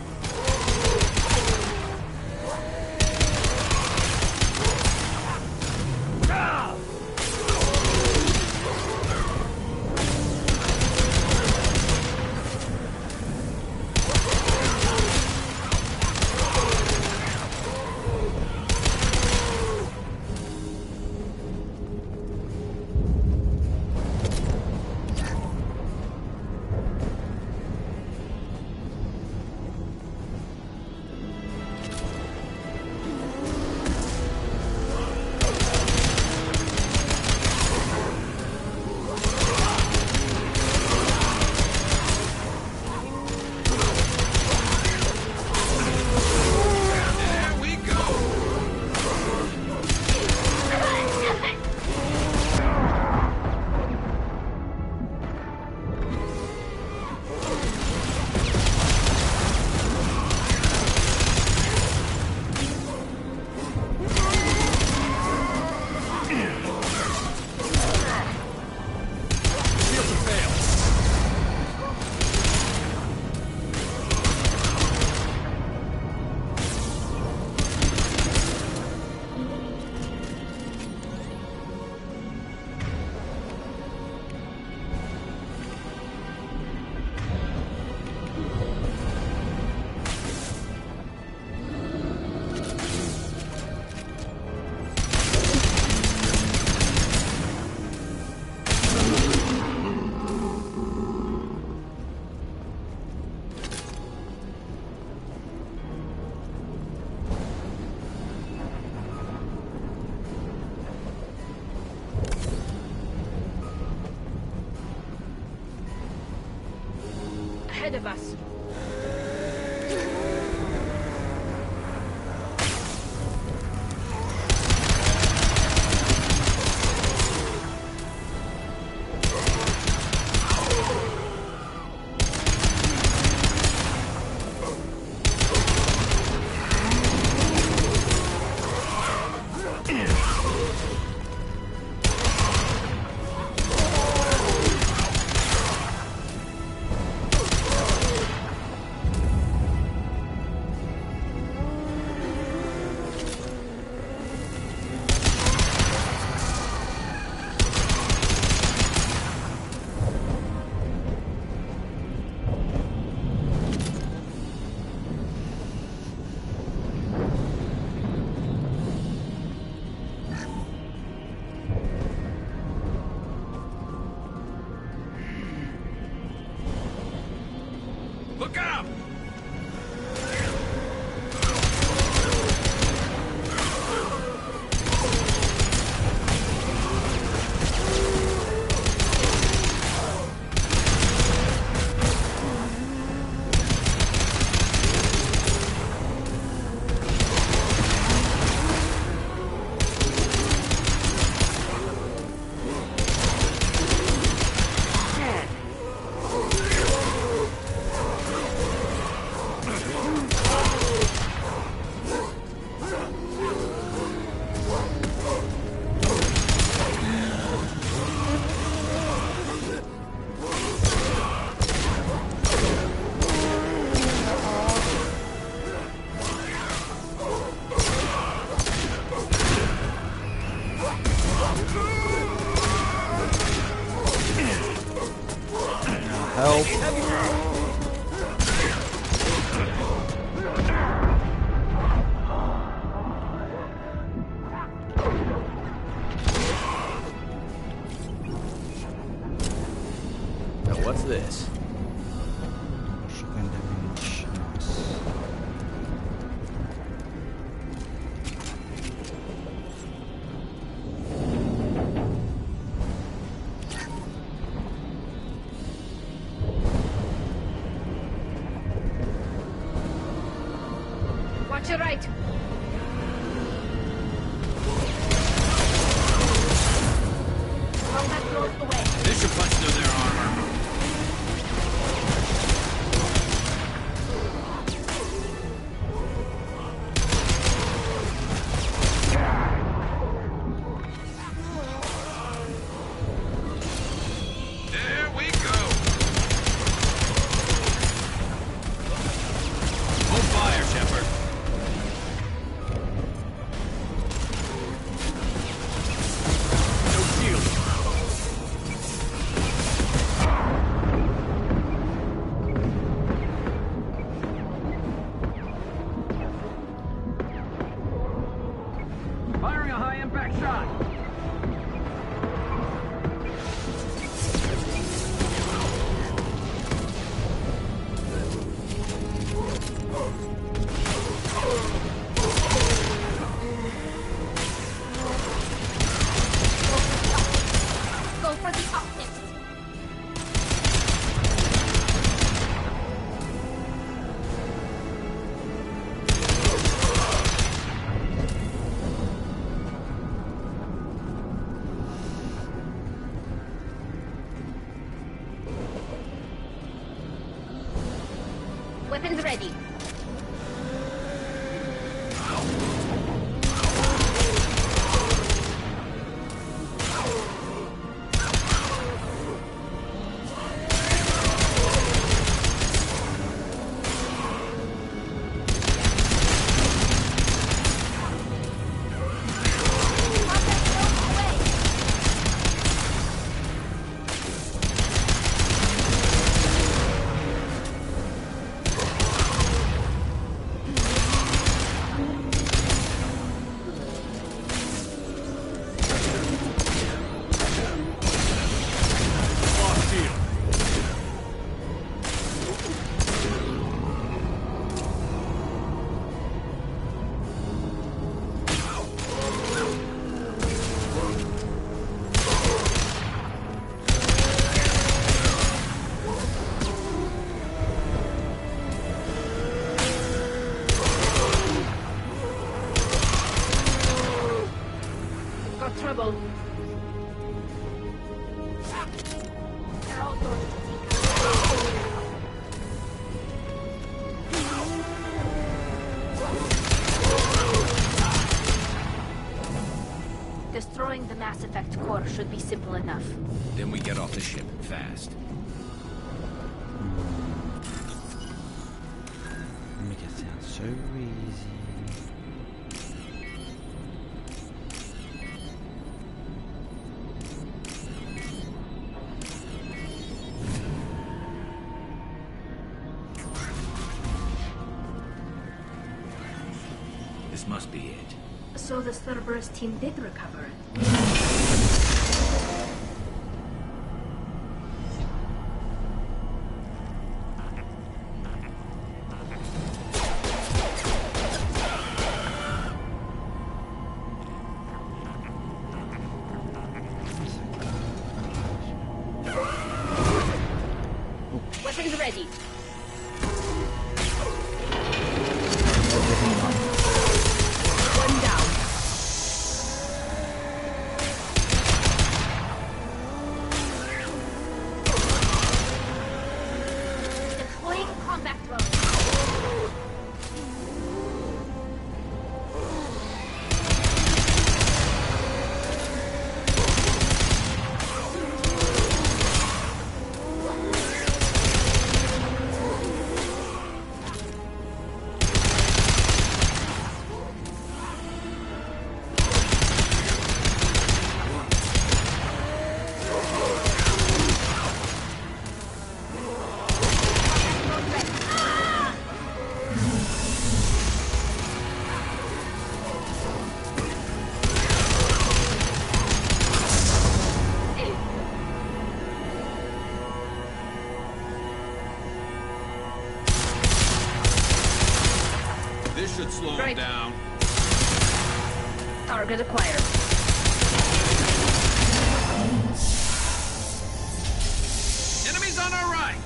Ahead of us. Look out! Help. Now what's this? Shotgun damage. Nice. Watch your right. Combat blows away. This should punch through their armor. There we go. Hold fire, Shepard. No shield. Firing a high-impact shot. Go for the optics. Weapons ready. Got trouble. They're all going to Destroying the Mass Effect core should be simple enough. Then we get off the ship fast. Make it sound so easy. This must be it. So the Cerberus team did recover. Weapons ready. One down. Deploying combat drone. This should slow him down. Target acquired. Enemies on our right.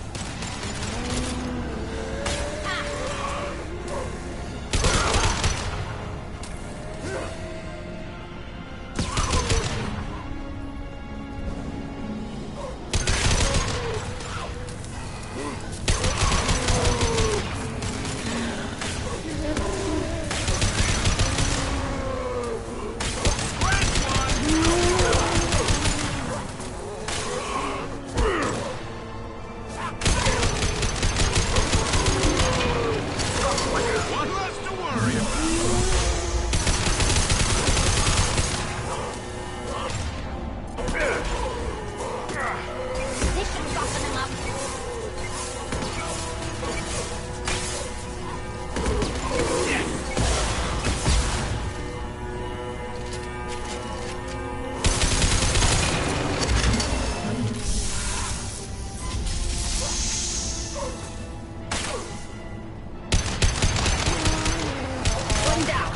One down.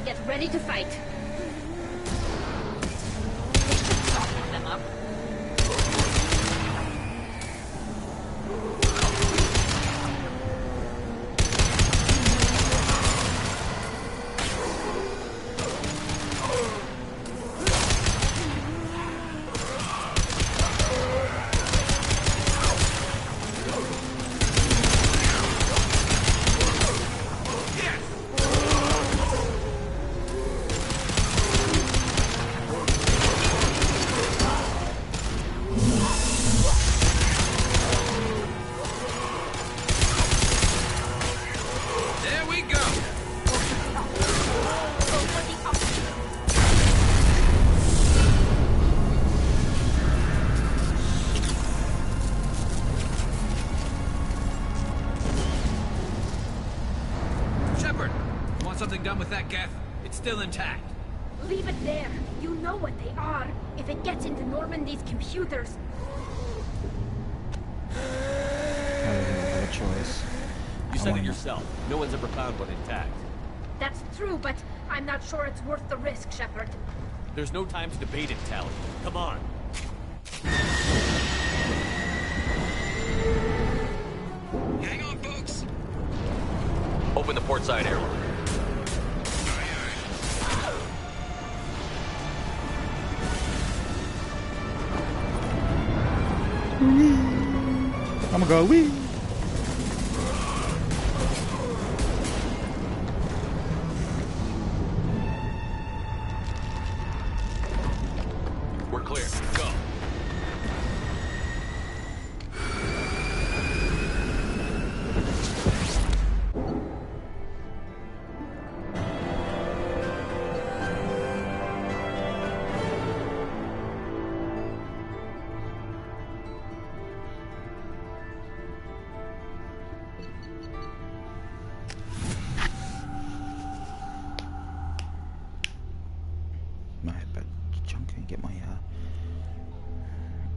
Get ready to fight. Soften them up. There we go. Shepard, want something done with that Geth? It's still intact. Leave it there. You know what they are. If it gets into Normandy's computers. I don't have a choice. You said it yourself. No one's ever found one intact. That's true, but I'm not sure it's worth the risk, Shepard. There's no time to debate it, Tali. Come on. Hang on, folks. Open the port side airlock. I'm gonna go wee. We're clear. Go. My head back chunk and get my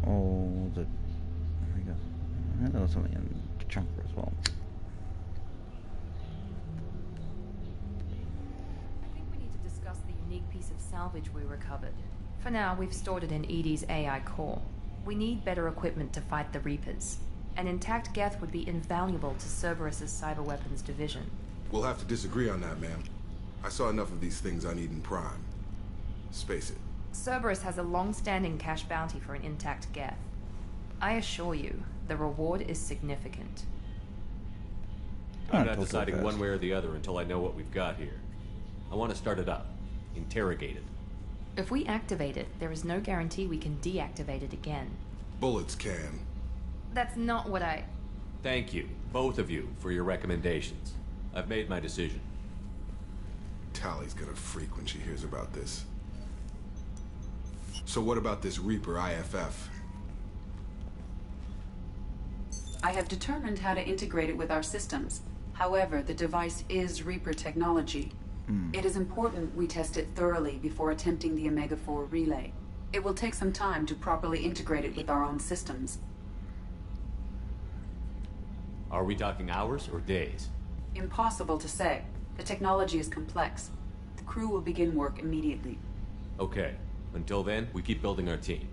all the I think there was something in the chunker as well. I think we need to discuss the unique piece of salvage we recovered. For now, we've stored it in EDI's AI core. We need better equipment to fight the Reapers. An intact Geth would be invaluable to Cerberus's cyber weapons division. We'll have to disagree on that, ma'am. I saw enough of these things on Eden Prime. Space it. Cerberus has a long-standing cash bounty for an intact Geth. I assure you, the reward is significant. I'm not deciding one way or the other until I know what we've got here. I want to start it up. Interrogate it. If we activate it, there is no guarantee we can deactivate it again. Bullets can. That's not what I... Thank you, both of you, for your recommendations. I've made my decision. Tally's gonna freak when she hears about this. So what about this Reaper IFF? I have determined how to integrate it with our systems. However, the device is Reaper technology. It is important we test it thoroughly before attempting the Omega-4 relay. It will take some time to properly integrate it with our own systems. Are we talking hours or days? Impossible to say. The technology is complex. The crew will begin work immediately. Okay. Until then, we keep building our team.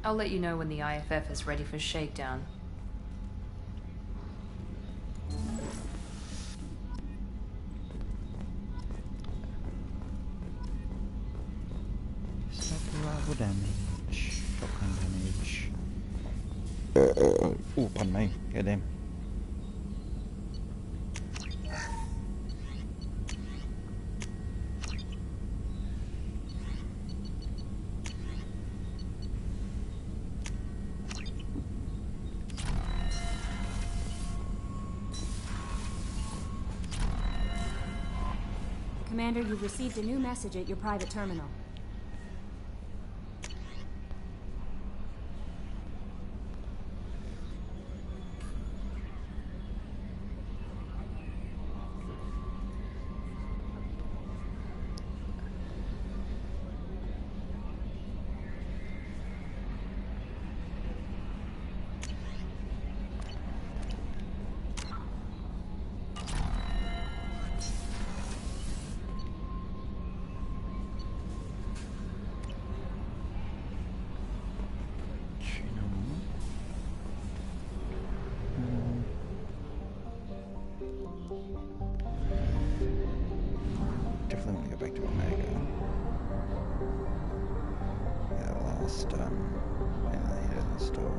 I'll let you know when the IFF is ready for shakedown. Rifle damage, shotgun damage. Oh, pardon me. Get them. Commander, you've received a new message at your private terminal. Definitely want to go back to Omega. Yeah, last yeah, the store.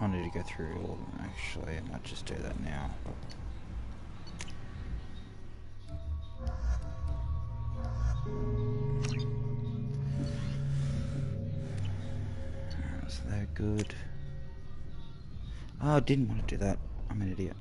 I need to go through all of them actually. I might just do that now. So they're good. Oh, I didn't want to do that. I'm an idiot.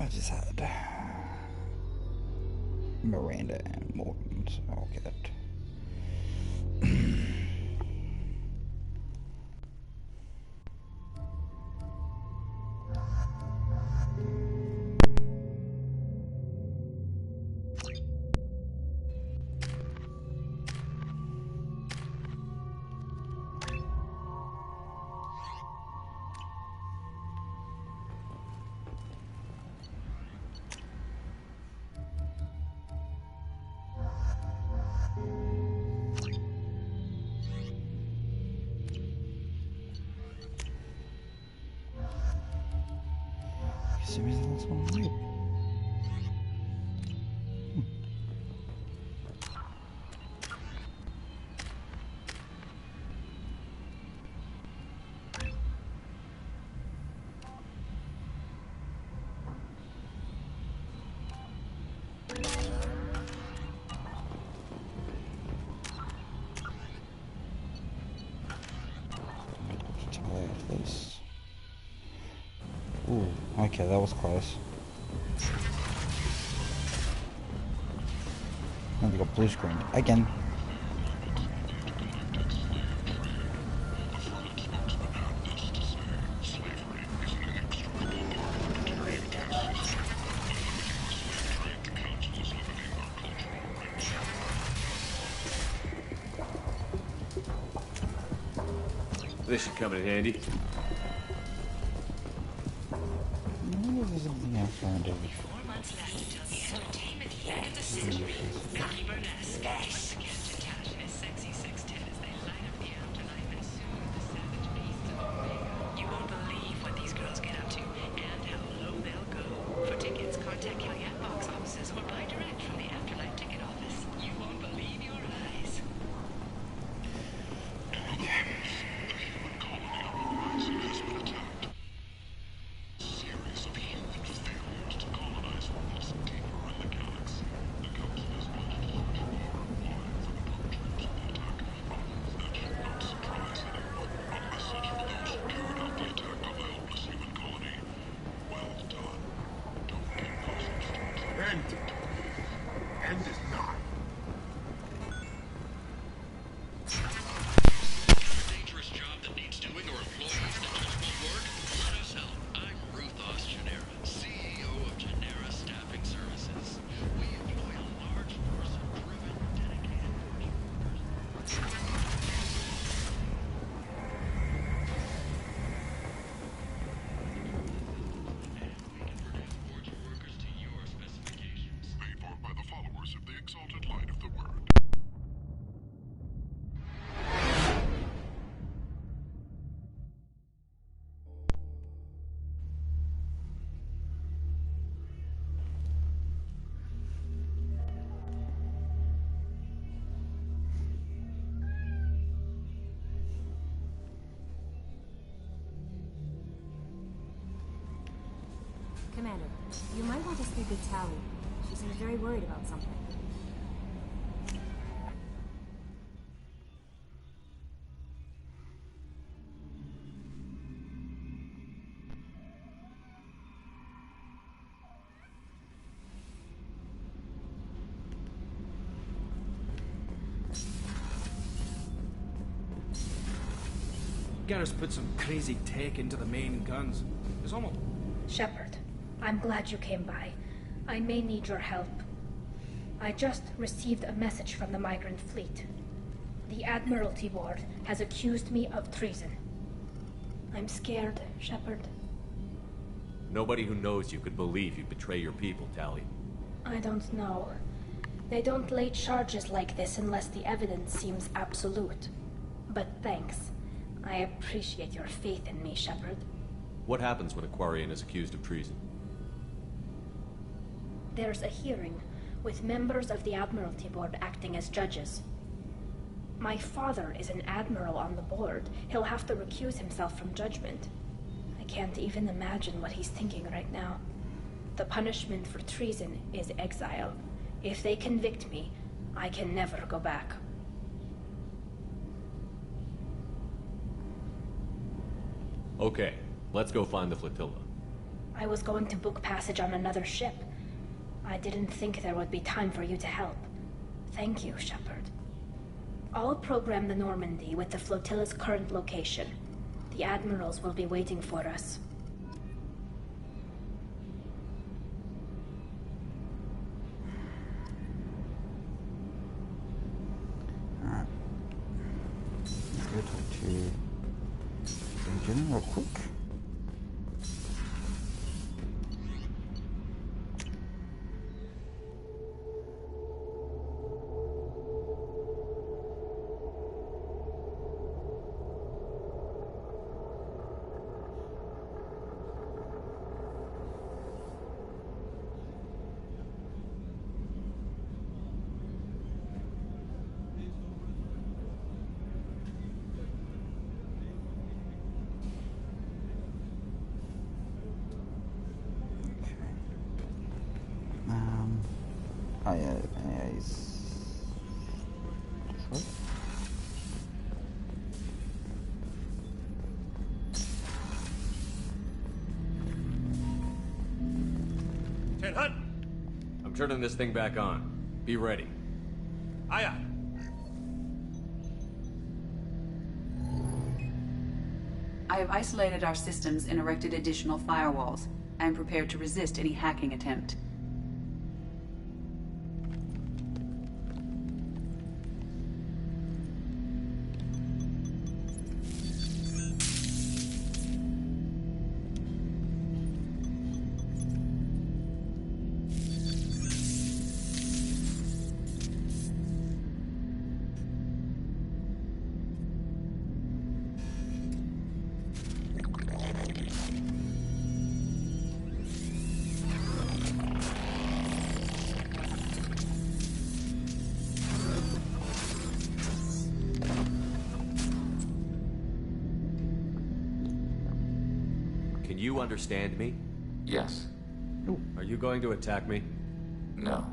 I just had Miranda and Morton, so I'll get Assuming the last one right. This. Ooh, okay, that was close. And they got blue screen again. This should come in handy. Maybe there's something else I can do. 4 months left until the entertainment leg of the system. Connie Burlesque. As sexy sextet as they light up the afterlife and soon the savage beasts of Omega. You won't believe what these girls get up to and how low they'll go. For tickets, contact Kellyanne box offices or buy direct from the Afterlife ticket office. You won't believe your eyes. End is not. Dangerous job that needs doing or employees that just won't work? Let us help. I'm Ruthos Genera, CEO of Genera Staffing Services. We employ a large force of driven, dedicated by the followers of the exalted light of the word. Commander, you might want to speak with Tally. She seems very worried about something. Garrus put some crazy tech into the main guns. It's almost... Shepard, I'm glad you came by. I may need your help. I just received a message from the migrant fleet. The Admiralty Board has accused me of treason. I'm scared, Shepard. Nobody who knows you could believe you'd betray your people, Tally. I don't know. They don't lay charges like this unless the evidence seems absolute. But thanks. I appreciate your faith in me, Shepard. What happens when a Quarian is accused of treason? There's a hearing, with members of the Admiralty Board acting as judges. My father is an admiral on the board. He'll have to recuse himself from judgment. I can't even imagine what he's thinking right now. The punishment for treason is exile. If they convict me, I can never go back. Okay, let's go find the flotilla. I was going to book passage on another ship. I didn't think there would be time for you to help. Thank you, Shepard. I'll program the Normandy with the flotilla's current location. The admirals will be waiting for us. Alright. Let's go talk to Legion real quick. Oh yeah, he's... What? Ted Hunt! I'm turning this thing back on. Be ready. Aye, aye. I have isolated our systems and erected additional firewalls. I am prepared to resist any hacking attempt. Can you understand me? Yes. Are you going to attack me? No.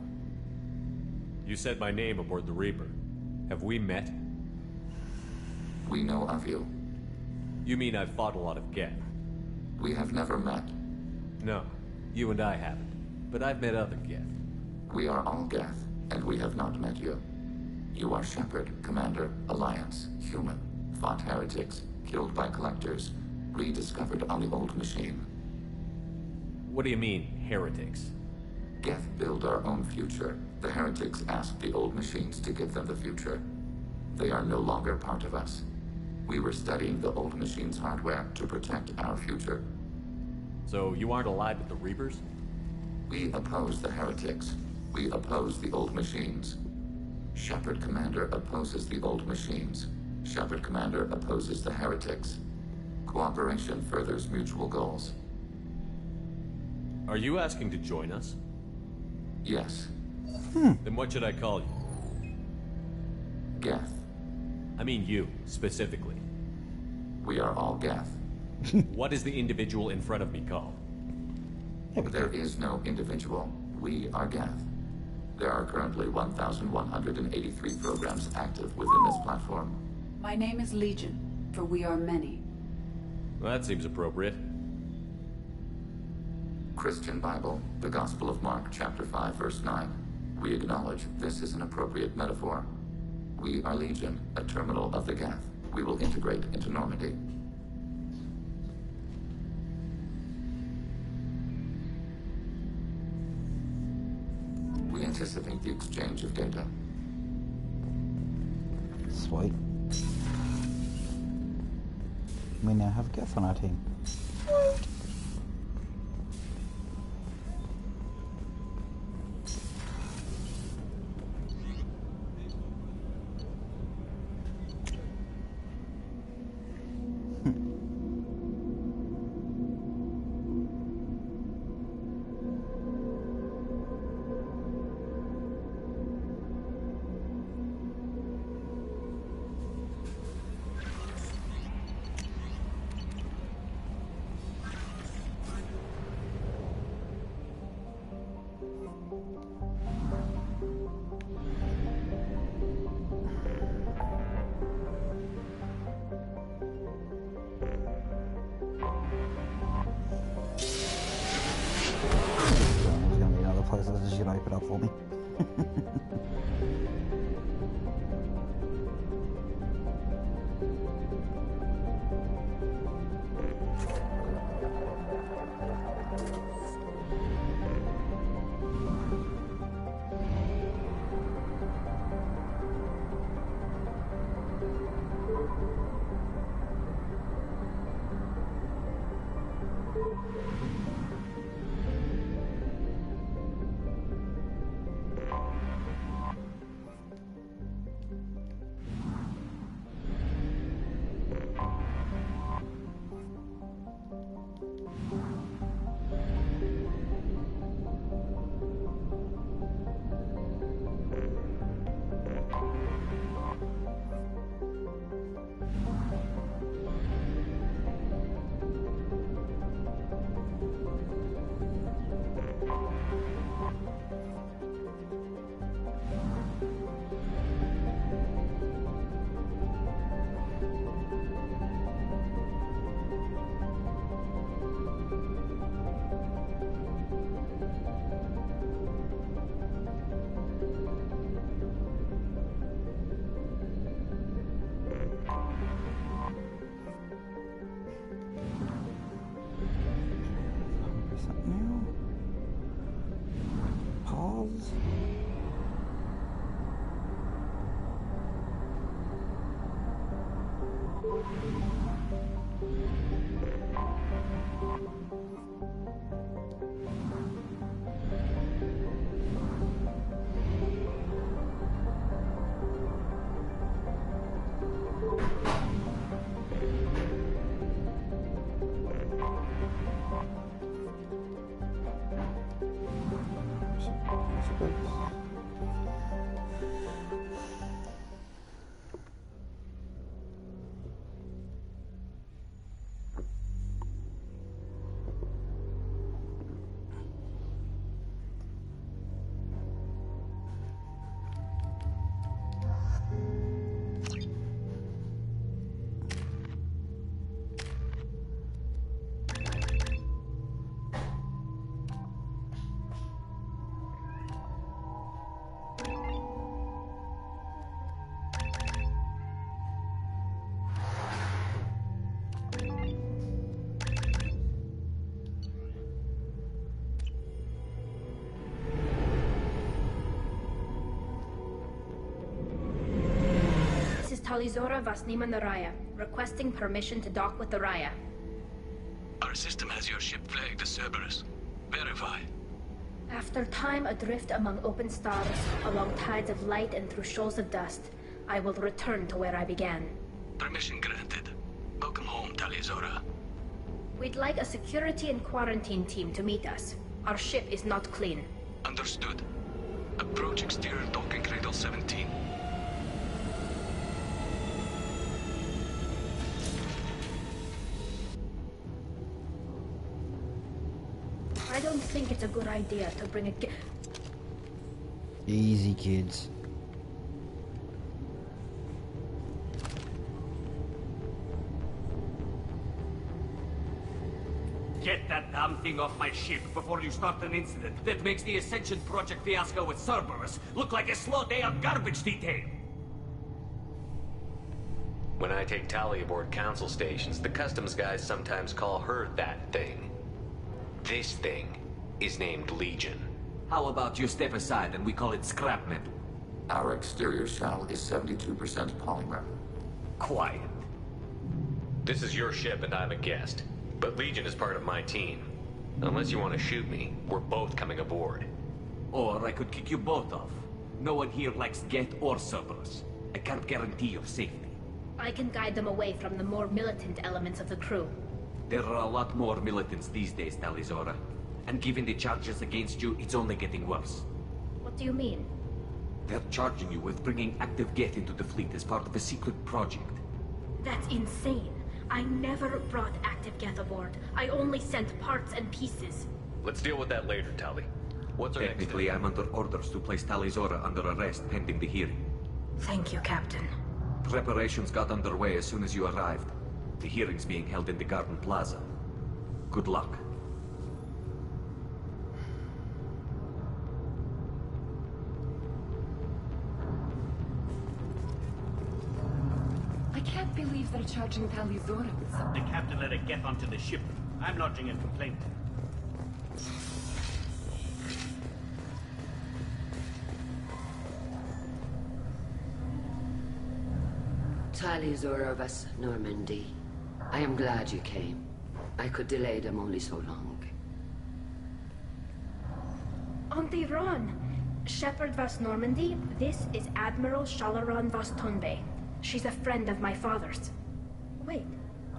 You said my name aboard the Reaper. Have we met? We know of you. You mean I've fought a lot of Geth? We have never met. No, you and I haven't. But I've met other Geth. We are all Geth, and we have not met you. You are Shepard, Commander, Alliance, human, fought heretics, killed by collectors, rediscovered on the old machine. What do you mean, heretics? Geth build our own future. The heretics asked the old machines to give them the future. They are no longer part of us. We were studying the old machine's hardware to protect our future. So you aren't allied with the Reapers? We oppose the heretics. We oppose the old machines. Shepard Commander opposes the old machines. Shepard Commander opposes the heretics. Cooperation furthers mutual goals. Are you asking to join us? Yes. Then what should I call you? Geth. I mean you, specifically. We are all Geth. What is the individual in front of me called? There is no individual. We are Geth. There are currently 1,183 programs active within this platform. My name is Legion, for we are many. Well, that seems appropriate. Christian Bible, the Gospel of Mark, chapter 5, verse 9. We acknowledge this is an appropriate metaphor. We are Legion, a terminal of the Geth. We will integrate into Normandy. We anticipate the exchange of data. Sweet. We now have Geth on our team. places are just going to open up for me. Pause. Talizora Vasnima Naraya, requesting permission to dock with the Raya. Our system has your ship flagged as Cerberus. Verify. After time adrift among open stars, along tides of light and through shoals of dust, I will return to where I began. Permission granted. Welcome home, Talizora. We'd like a security and quarantine team to meet us. Our ship is not clean. Understood. Approach exterior docking cradle 17. I don't think it's a good idea to bring a Easy, kids. Get that damn thing off my ship before you start an incident that makes the Ascension Project fiasco with Cerberus look like a slow day on garbage detail. When I take Tali aboard council stations, the customs guys sometimes call her that thing. This thing is named Legion. How about you step aside and we call it scrap metal? Our exterior shell is 72% polymer. Quiet. This is your ship and I'm a guest. But Legion is part of my team. Unless you want to shoot me, we're both coming aboard. Or I could kick you both off. No one here likes Geth or Cerberus. I can't guarantee your safety. I can guide them away from the more militant elements of the crew. There are a lot more militants these days, Talizora. And given the charges against you, it's only getting worse. What do you mean? They're charging you with bringing active Geth into the fleet as part of a secret project. That's insane. I never brought active Geth aboard. I only sent parts and pieces. Let's deal with that later, Tali. What's our Technically, I'm under orders to place Talizora under arrest pending the hearing. Thank you, Captain. Preparations got underway as soon as you arrived. The hearing's being held in the Garden Plaza. Good luck. can't believe they're charging Talizora with something. The captain let it get onto the ship. I'm lodging a complaint. Talizora Vas Normandy. I am glad you came. I could delay them only so long. Auntie Ron! Shepard Vas Normandy, this is Admiral Shalaran Vas Tonbe. She's a friend of my father's. Wait,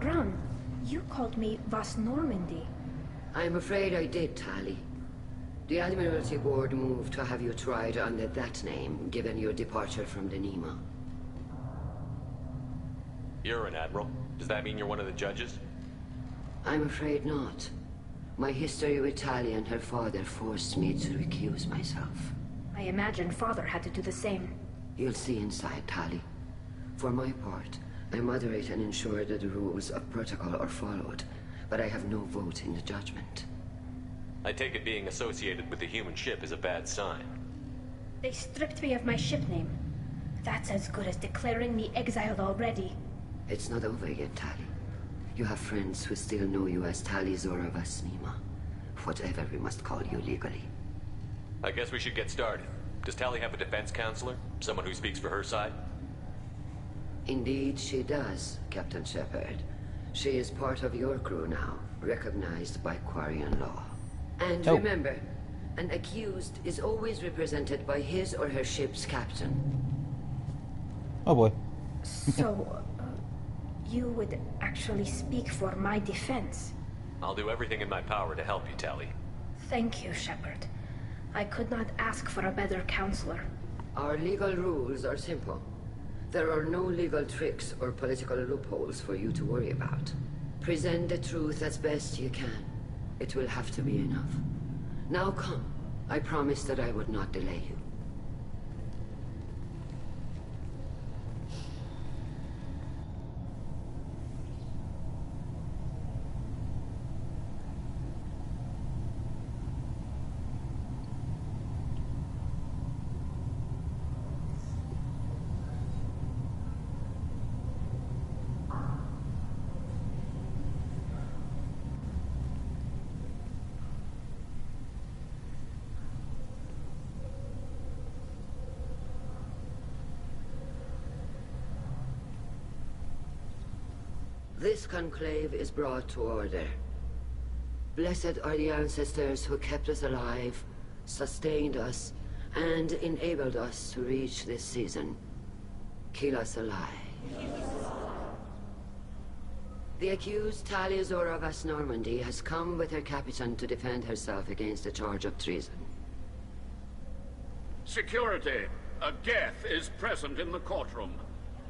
Ron, you called me Vas Normandy. I'm afraid I did, Tali. The Admiralty Board moved to have you tried under that name, given your departure from the Nima. You're an admiral. Does that mean you're one of the judges? I'm afraid not. My history with Tali and her father forced me to recuse myself. I imagine father had to do the same. You'll see inside, Tali. For my part, I moderate and ensure that the rules of protocol are followed, but I have no vote in the judgment. I take it being associated with the human ship is a bad sign. They stripped me of my ship name. That's as good as declaring me exiled already. It's not over yet, Tali. You have friends who still know you as Talizora Vas Nima. Whatever we must call you legally. I guess we should get started. Does Tali have a defense counselor? Someone who speaks for her side? Indeed, she does, Captain Shepard. She is part of your crew now, recognized by Quarian law. And remember, an accused is always represented by his or her ship's captain. Oh boy. So, you would actually speak for my defense? I'll do everything in my power to help you, Tali. Thank you, Shepard. I could not ask for a better counselor. Our legal rules are simple. There are no legal tricks or political loopholes for you to worry about. Present the truth as best you can. It will have to be enough. Now come. I promised that I would not delay you. This conclave is brought to order. Blessed are the ancestors who kept us alive, sustained us, and enabled us to reach this season. Kila Salai. The accused Talizora Vas Normandy has come with her captain to defend herself against a charge of treason. Security. A Geth is present in the courtroom.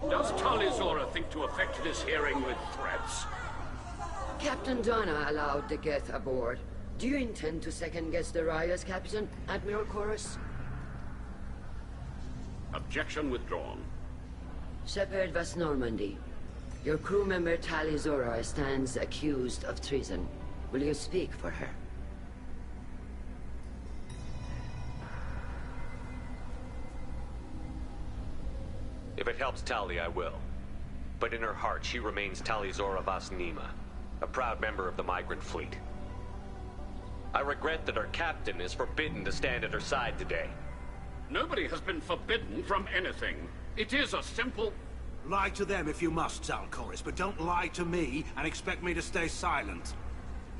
Does Talizora think to effect this hearing with threats? Captain Donna allowed the Geth aboard. Do you intend to second-guess the Raya's captain, Admiral Chorus? Objection withdrawn. Shepard Vas Normandy, your crew member Talizora stands accused of treason. Will you speak for her? If it helps Tali, I will. But in her heart, she remains Talizora Vas Nima, a proud member of the migrant fleet. I regret that our captain is forbidden to stand at her side today. Nobody has been forbidden from anything. It is a simple... Lie to them if you must, Zalcoris, but don't lie to me and expect me to stay silent.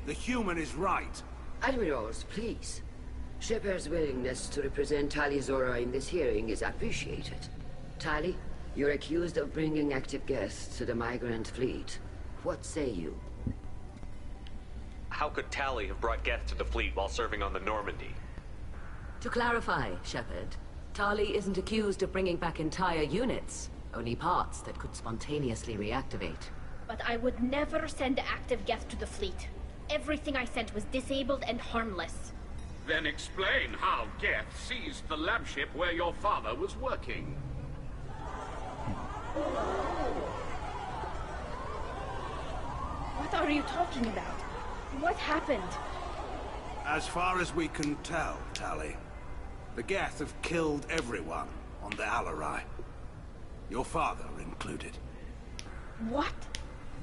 The human is right. Admirals, please. Shepard's willingness to represent Talizora in this hearing is appreciated. Tali, you're accused of bringing active guests to the migrant fleet. What say you? How could Tali have brought Geth to the fleet while serving on the Normandy? To clarify, Shepard, Tali isn't accused of bringing back entire units, only parts that could spontaneously reactivate. But I would never send active Geth to the fleet. Everything I sent was disabled and harmless. Then explain how Geth seized the lab ship where your father was working. What are you talking about? What happened? As far as we can tell, Tali, the Geth have killed everyone on the Alarai. Your father included. What?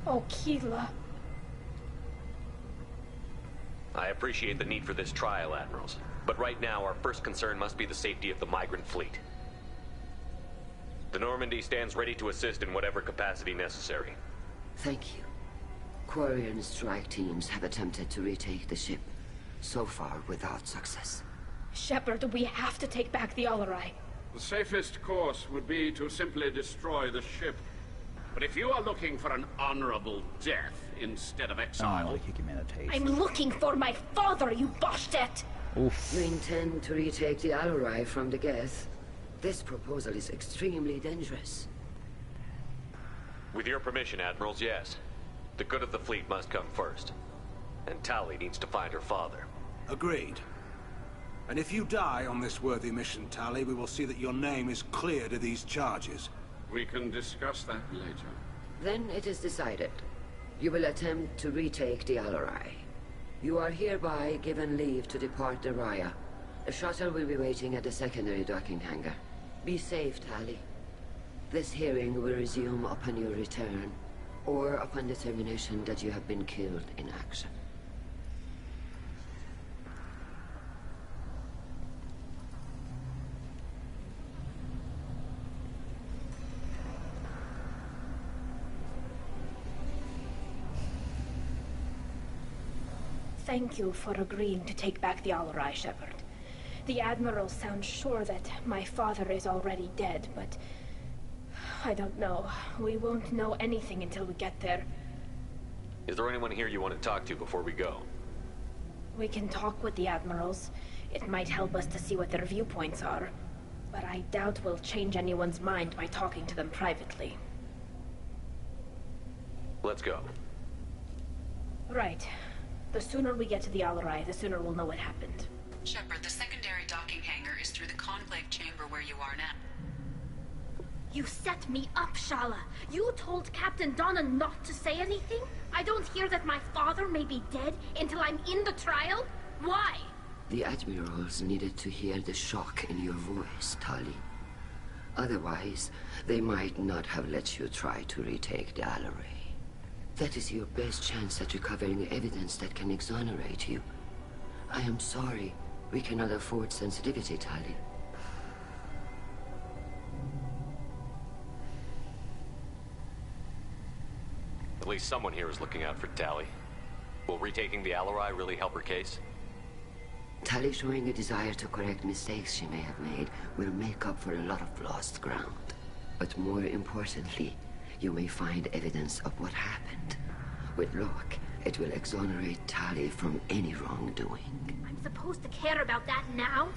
Oh, Keela. I appreciate the need for this trial, Admirals. But right now, our first concern must be the safety of the migrant fleet. The Normandy stands ready to assist in whatever capacity necessary. Thank you. Quarian strike teams have attempted to retake the ship, so far without success. Shepard, we have to take back the Alarai. The safest course would be to simply destroy the ship. But if you are looking for an honorable death instead of exile... I'm looking for my father, you bastet! Oof. You intend to retake the Alarai from the Geth? This proposal is extremely dangerous. With your permission, Admirals, yes. The good of the fleet must come first. And Tali needs to find her father. Agreed. And if you die on this worthy mission, Tali, we will see that your name is cleared of these charges. We can discuss that later. Then it is decided. You will attempt to retake the Alarai. You are hereby given leave to depart the Raya. A shuttle will be waiting at the secondary docking hangar. Be safe, Tali. This hearing will resume upon your return, or upon determination that you have been killed in action. Thank you for agreeing to take back the Alarai, Shepard. The Admiral sounds sure that my father is already dead, but... I don't know. We won't know anything until we get there. Is there anyone here you want to talk to before we go? We can talk with the Admirals. It might help us to see what their viewpoints are. But I doubt we'll change anyone's mind by talking to them privately. Let's go. Right. The sooner we get to the Alarai, the sooner we'll know what happened. Shepard, the secondary docking hangar is through the conclave chamber where you are now. You set me up, Shala. You told Captain Donna not to say anything? I don't hear that my father may be dead until I'm in the trial? Why? The Admirals needed to hear the shock in your voice, Tali. Otherwise, they might not have let you try to retake the Alarai. That is your best chance at recovering evidence that can exonerate you. I am sorry. We cannot afford sensitivity, Tali. At least someone here is looking out for Tali. Will retaking the Alarai really help her case? Tali showing a desire to correct mistakes she may have made will make up for a lot of lost ground. But more importantly, you may find evidence of what happened. With luck, it will exonerate Tali from any wrongdoing. I'm supposed to care about that now?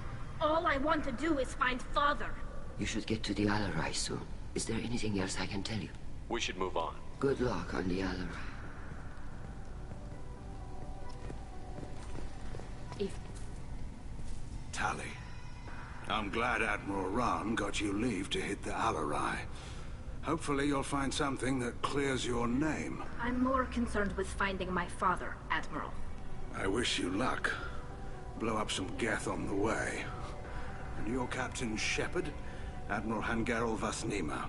All I want to do is find Father. You should get to the Alarai soon. Is there anything else I can tell you? We should move on. Good luck on the Alarai. Tali, I'm glad Admiral Rahn got you leave to hit the Alarai. Hopefully you'll find something that clears your name. I'm more concerned with finding my father, Admiral. I wish you luck. Blow up some Geth on the way. And you're Captain Shepard, Admiral Hangarel Vasnima.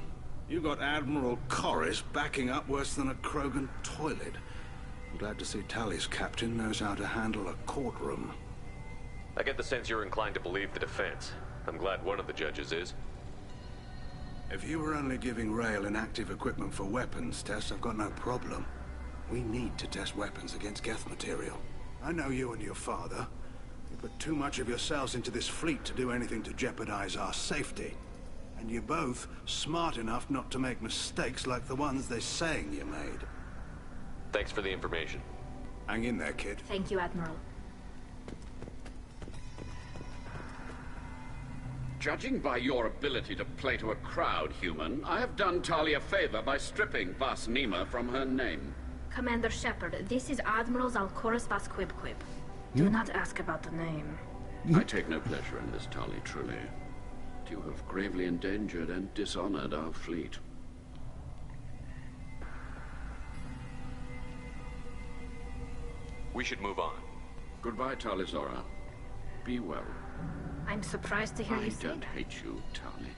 You got Admiral Corris backing up worse than a Krogan toilet. I'm glad to see Tali's captain knows how to handle a courtroom. I get the sense you're inclined to believe the defense. I'm glad one of the judges is. If you were only giving Rail inactive equipment for weapons tests, I've got no problem. We need to test weapons against Geth material. I know you and your father. You put too much of yourselves into this fleet to do anything to jeopardize our safety. And you're both smart enough not to make mistakes like the ones they're saying you made. Thanks for the information. Hang in there, kid. Thank you, Admiral. Judging by your ability to play to a crowd, human, I have done Tali a favor by stripping Vasnima from her name. Commander Shepard, this is Admiral Zalkoris Vasquibquib. Do not ask about the name. I take no pleasure in this, Tali, truly. You have gravely endangered and dishonored our fleet. We should move on. Goodbye, Talizora. Be well. I'm surprised to hear you say I don't hate you, Tali.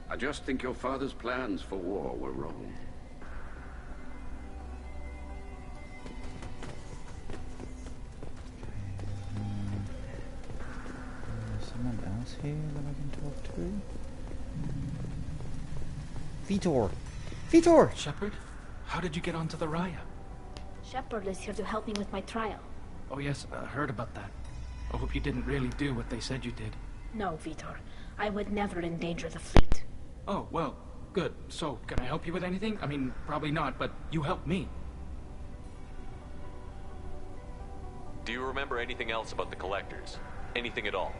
I just think your father's plans for war were wrong. someone else here that I can talk to? Vitor! Vitor! Shepard, how did you get onto the Raya? Shepard is here to help me with my trial. Oh yes, I heard about that. I hope you didn't really do what they said you did. No, Vitor. I would never endanger the fleet. Oh, well, good. So, can I help you with anything? I mean, probably not, but you helped me. Do you remember anything else about the Collectors? Anything at all?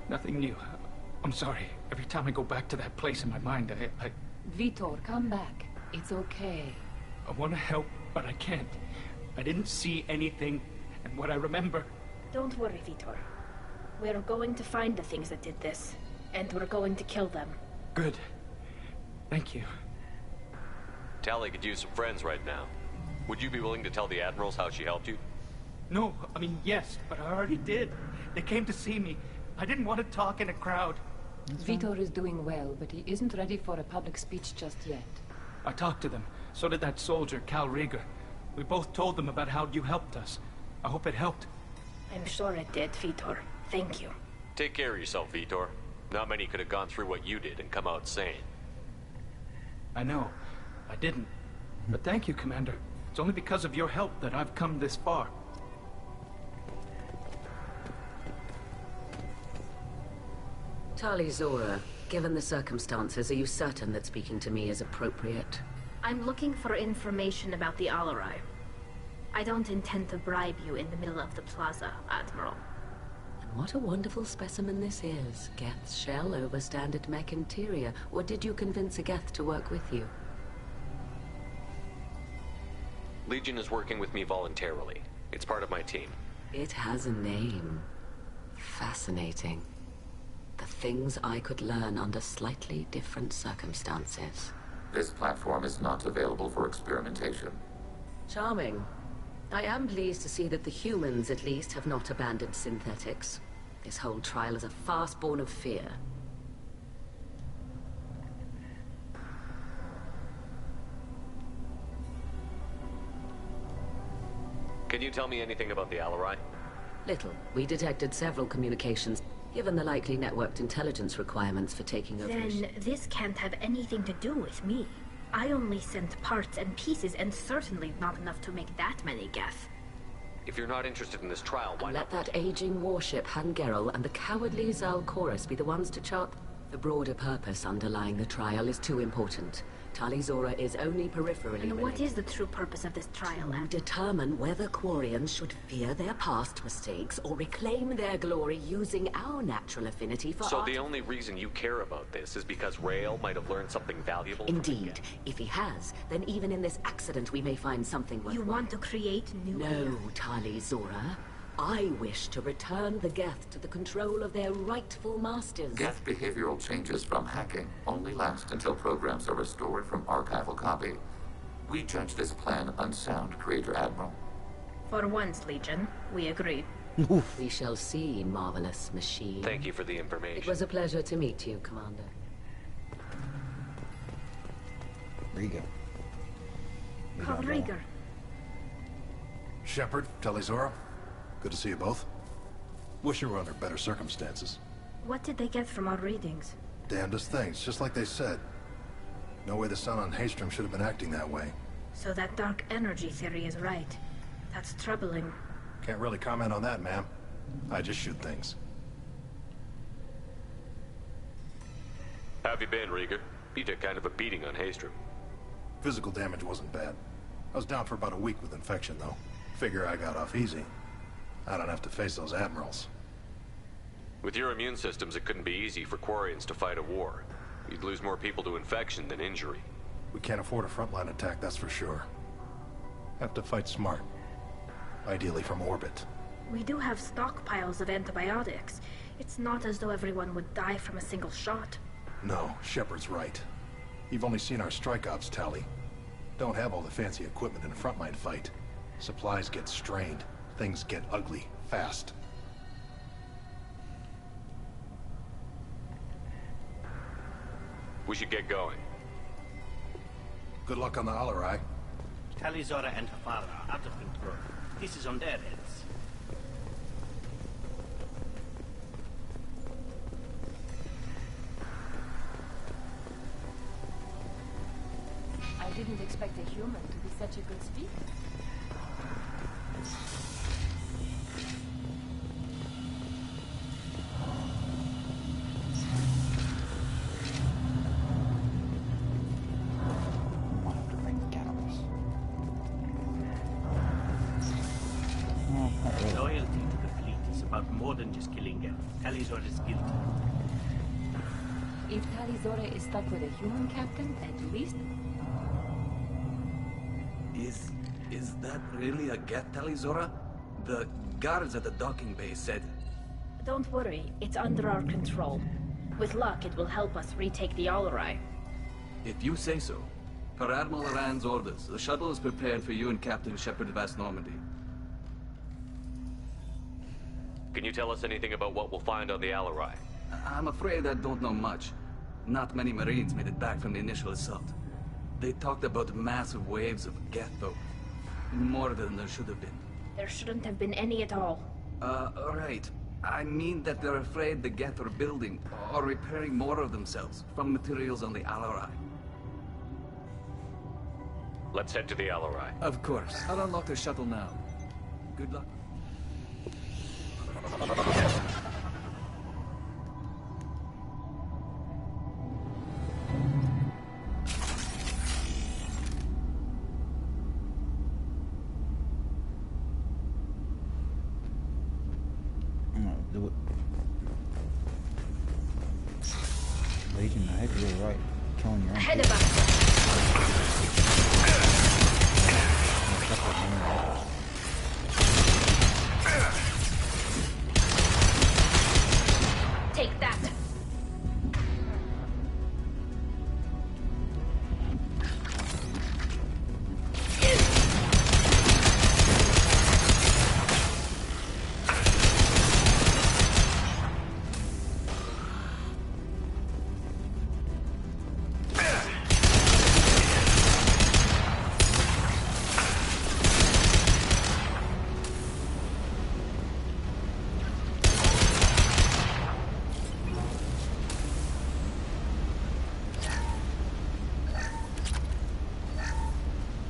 Nothing new. I'm sorry. Every time I go back to that place in my mind, I Vitor, come back. It's okay. I want to help, but I can't. I didn't see anything, and what I remember... Don't worry, Vitor. We're going to find the things that did this, and we're going to kill them. Good. Thank you. Tali could use some friends right now. Would you be willing to tell the Admirals how she helped you? No, I mean, yes, but I already did. They came to see me. I didn't want to talk in a crowd. Vitor is doing well, but he isn't ready for a public speech just yet. I talked to them. So did that soldier, Cal Rieger. We both told them about how you helped us. I hope it helped. I'm sure it did, Vitor. Thank you. Take care of yourself, Vitor. Not many could have gone through what you did and come out sane. I know. I didn't. But thank you, Commander. It's only because of your help that I've come this far. Tali Zora, given the circumstances, are you certain that speaking to me is appropriate? I'm looking for information about the Alarai. I don't intend to bribe you in the middle of the plaza, Admiral. And what a wonderful specimen this is. Geth's shell over standard mech interior. Or did you convince a Geth to work with you? Legion is working with me voluntarily. It's part of my team. It has a name. Fascinating. The things I could learn under slightly different circumstances. This platform is not available for experimentation. Charming. I am pleased to see that the humans, at least, have not abandoned synthetics. This whole trial is a farce born of fear. Can you tell me anything about the Alarai? Little. We detected several communications, given the likely networked intelligence requirements for taking over. Then this can't have anything to do with me. I only sent parts and pieces, and certainly not enough to make that many Geth. If you're not interested in this trial, why Let not? that aging warship, Han-Gerrel, and the cowardly Zal Chorus be the ones to chart. The broader purpose underlying the trial is too important. Tali Zora is only peripherally And what related. is the true purpose of this trial? To determine whether Quarians should fear their past mistakes or reclaim their glory using our natural affinity for So art. the only reason you care about this is because Rael might have learned something valuable from Indeed. If he has, then even in this accident we may find something worthwhile. You want to create new... No, Tali Zora. I wish to return the Geth to the control of their rightful masters. Geth behavioral changes from hacking only last until programs are restored from archival copy. We judge this plan unsound, Creator Admiral. For once, Legion, we agree. We shall see, marvelous machine. Thank you for the information. It was a pleasure to meet you, Commander. Rieger. Call Rieger. Shepard, Tali Zora. Good to see you both. Wish you were under better circumstances. What did they get from our readings? Damnedest things, just like they said. No way the sun on Haystrom should have been acting that way. So that dark energy theory is right. That's troubling. Can't really comment on that, ma'am. I just shoot things. How have you been, Rieger? You took kind of a beating on Haystrom. Physical damage wasn't bad. I was down for about a week with infection, though. Figure I got off easy. I don't have to face those admirals. With your immune systems, it couldn't be easy for Quarians to fight a war. You'd lose more people to infection than injury. We can't afford a frontline attack, that's for sure. Have to fight smart. Ideally from orbit. We do have stockpiles of antibiotics. It's not as though everyone would die from a single shot. No, Shepard's right. You've only seen our strike ops tally. Don't have all the fancy equipment in a frontline fight. Supplies get strained. Things get ugly, fast. We should get going. Good luck on the Alarai. Tali Zora and her father are out of control. This is on their heads. didn't expect a human to be such a good speaker. Loyalty to the fleet is about more than just killing Geth. Talizor is guilty. If Talizora is stuck with a human captain, at least... Is that really a Geth, Talizora? The guards at the docking bay said... Don't worry, it's under our control. With luck, it will help us retake the Alarai. If you say so. Per Admiral Rand's orders, the shuttle is prepared for you and Captain Shepard Vast Normandy. Can you tell us anything about what we'll find on the Alarai? I'm afraid I don't know much. Not many Marines made it back from the initial assault. They talked about massive waves of Geth, though. More than there should have been. There shouldn't have been any at all. Right. I mean that they're afraid the Geth are building or repairing more of themselves from materials on the Alarai. Let's head to the Alarai. Of course. I'll unlock the shuttle now. Good luck. Do it. Legion, I hope you're right. Killing your own. Ahead of us! Take that!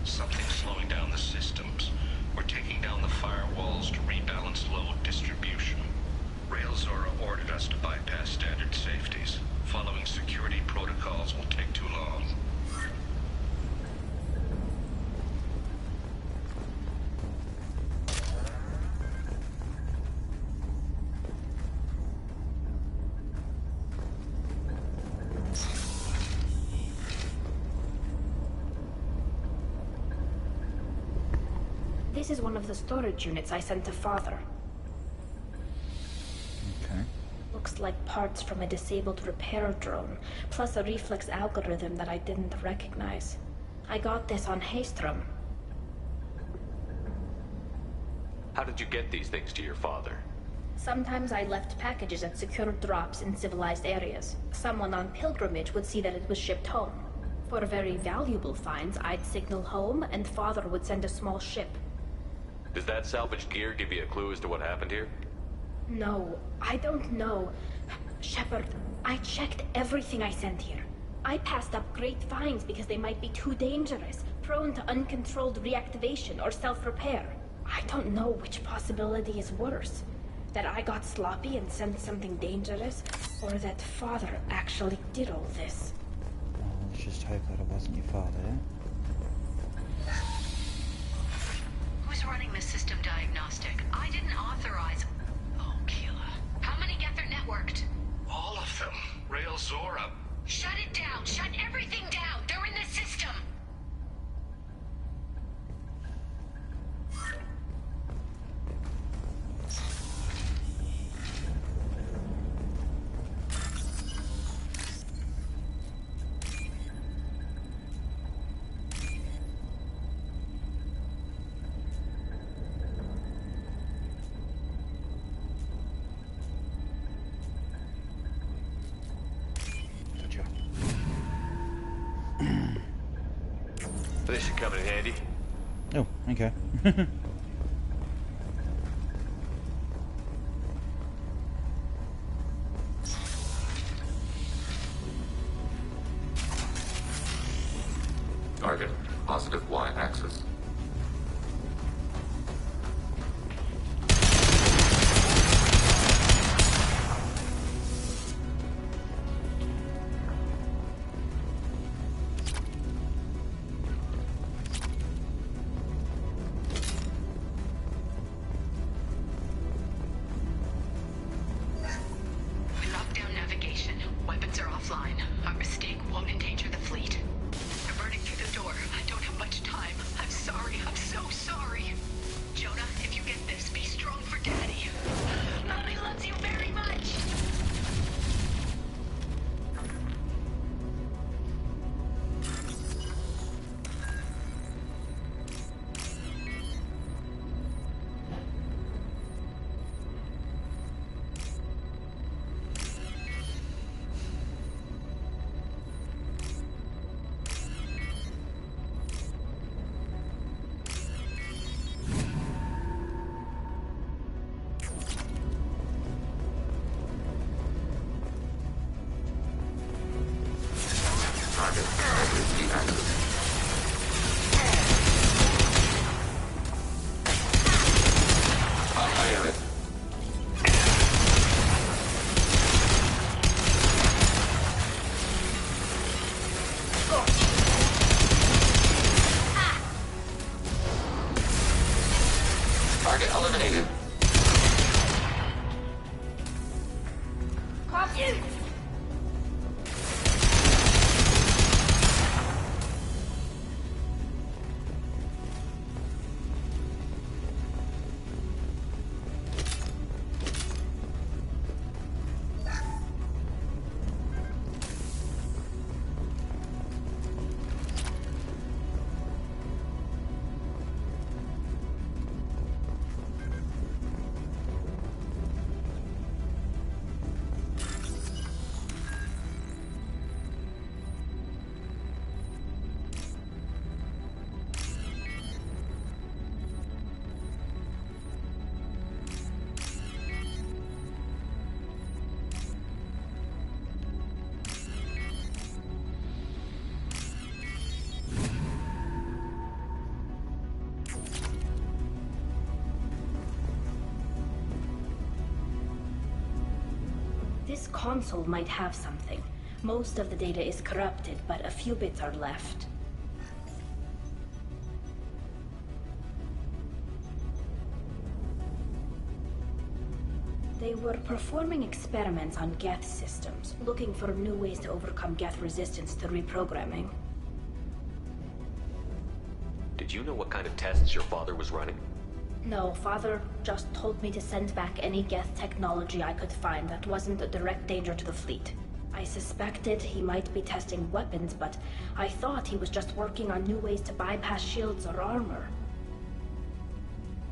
Something's slowing down the systems. We're taking down the firewalls to rebalance load distribution. Railzora ordered us to bypass standard safeties. Following security protocols will take too long. This is one of the storage units I sent to Father. Okay. Looks like parts from a disabled repair drone, plus a reflex algorithm that I didn't recognize. I got this on Haystrom. How did you get these things to your father? Sometimes I left packages at secure drops in civilized areas. Someone on pilgrimage would see that it was shipped home. For very valuable finds, I'd signal home, and Father would send a small ship. Does that salvaged gear give you a clue as to what happened here? No, I don't know. Shepard, I checked everything I sent here. I passed up great finds because they might be too dangerous, prone to uncontrolled reactivation or self-repair. I don't know which possibility is worse. That I got sloppy and sent something dangerous, or that Father actually did all this. Well, let's just hope that it wasn't your father, yeah? Who's running the system diagnostic? I didn't authorize... Oh, Keela. How many Geth are networked? All of them. Railzora. Shut it down! Shut everything down! They're in the system! This should come in handy. Oh, okay. Target positive Y-axis. Target eliminated. This console might have something. Most of the data is corrupted, but a few bits are left. They were performing experiments on Geth systems, looking for new ways to overcome Geth resistance to reprogramming. Did you know what kind of tests your father was running? No, Father just told me to send back any Geth technology I could find that wasn't a direct danger to the fleet. I suspected he might be testing weapons, but I thought he was just working on new ways to bypass shields or armor.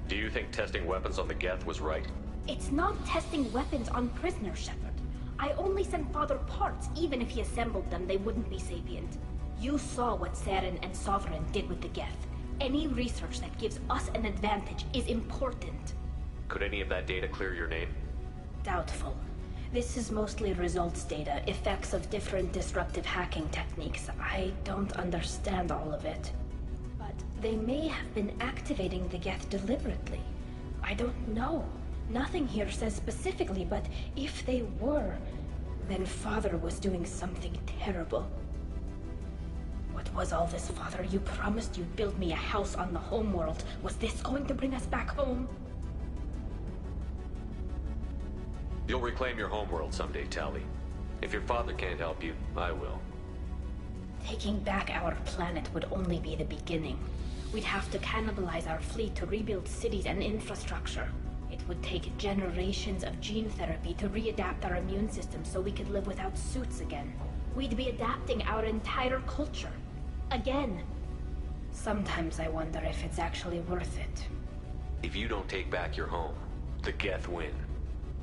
Do you think testing weapons on the Geth was right? It's not testing weapons on prisoners, Shepard. I only sent Father parts. Even if he assembled them, they wouldn't be sapient. You saw what Saren and Sovereign did with the Geth. Any research that gives us an advantage is important. Could any of that data clear your name? Doubtful. This is mostly results data, effects of different disruptive hacking techniques. I don't understand all of it. But they may have been activating the Geth deliberately. I don't know. Nothing here says specifically, but if they were, then Father was doing something terrible. What was all this, Father? You promised you'd build me a house on the homeworld. Was this going to bring us back home? You'll reclaim your homeworld someday, Tali. If your father can't help you, I will. Taking back our planet would only be the beginning. We'd have to cannibalize our fleet to rebuild cities and infrastructure. It would take generations of gene therapy to readapt our immune system so we could live without suits again. We'd be adapting our entire culture. Again. Sometimes I wonder if it's actually worth it. If you don't take back your home, the Geth win.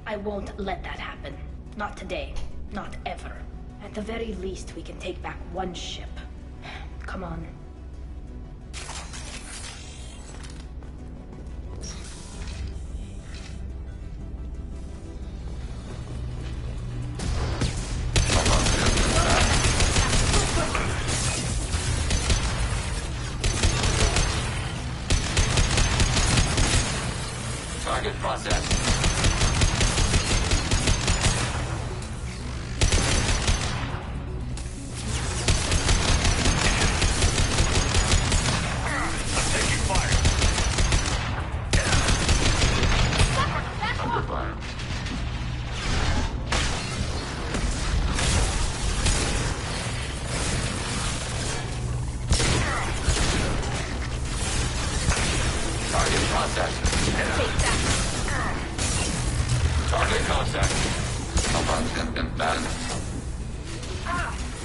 I won't let that happen. Not today. Not ever. At the very least, we can take back one ship. Come on. Jobs have been done.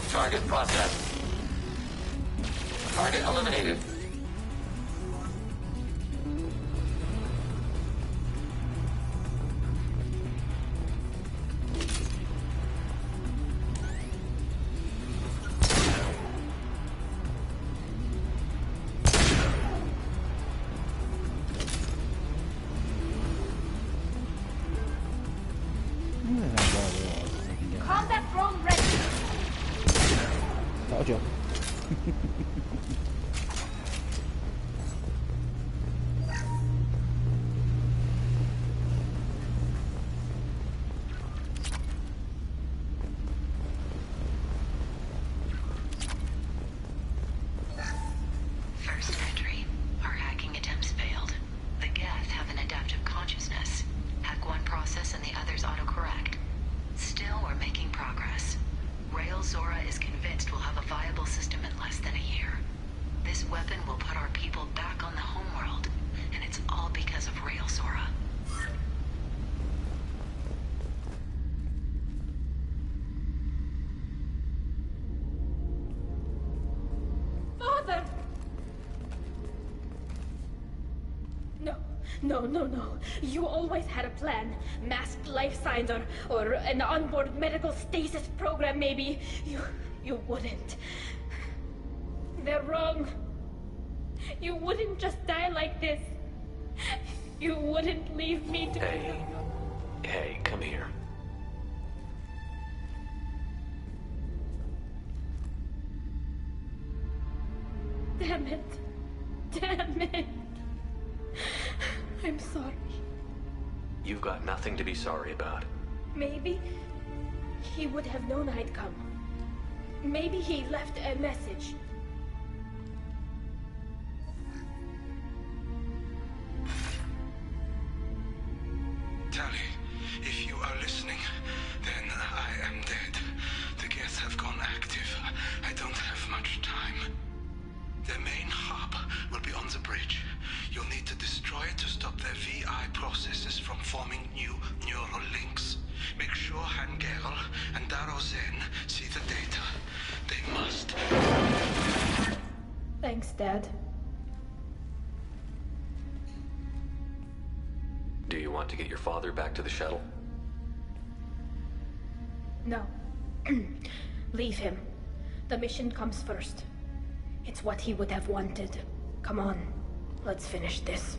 Target processed. Target eliminated. Combat drone ready. Told you. First entry. Our hacking attempts failed. The Geth have an adaptive consciousness. Hack one process and the others autocorrect. Still, we're making progress. Rail Zora is convinced we'll have a viable system in less than a year. This weapon will put our people back on the homeworld, and it's all because of Rail Zora. Father! No. You always had a plan. Masked life signs or an onboard medical stasis program, maybe. You wouldn't. They're wrong. You wouldn't just die like this. You wouldn't leave me to... Hey, come here. Damn it. I'm sorry. You've got nothing to be sorry about. Maybe he would have known I'd come. Maybe he left a message. Tali, if you are listening, then I am dead. The Geth have gone active. I don't have much time. Their main hub will be on the bridge. You'll need to destroy it to stop their VI processes from forming new neural links. Make sure Hangerl and Daro Zen see the data. They must. Thanks, Dad. Do you want to get your father back to the shuttle? No. Leave him. The mission comes first. It's what he would have wanted. Come on, let's finish this.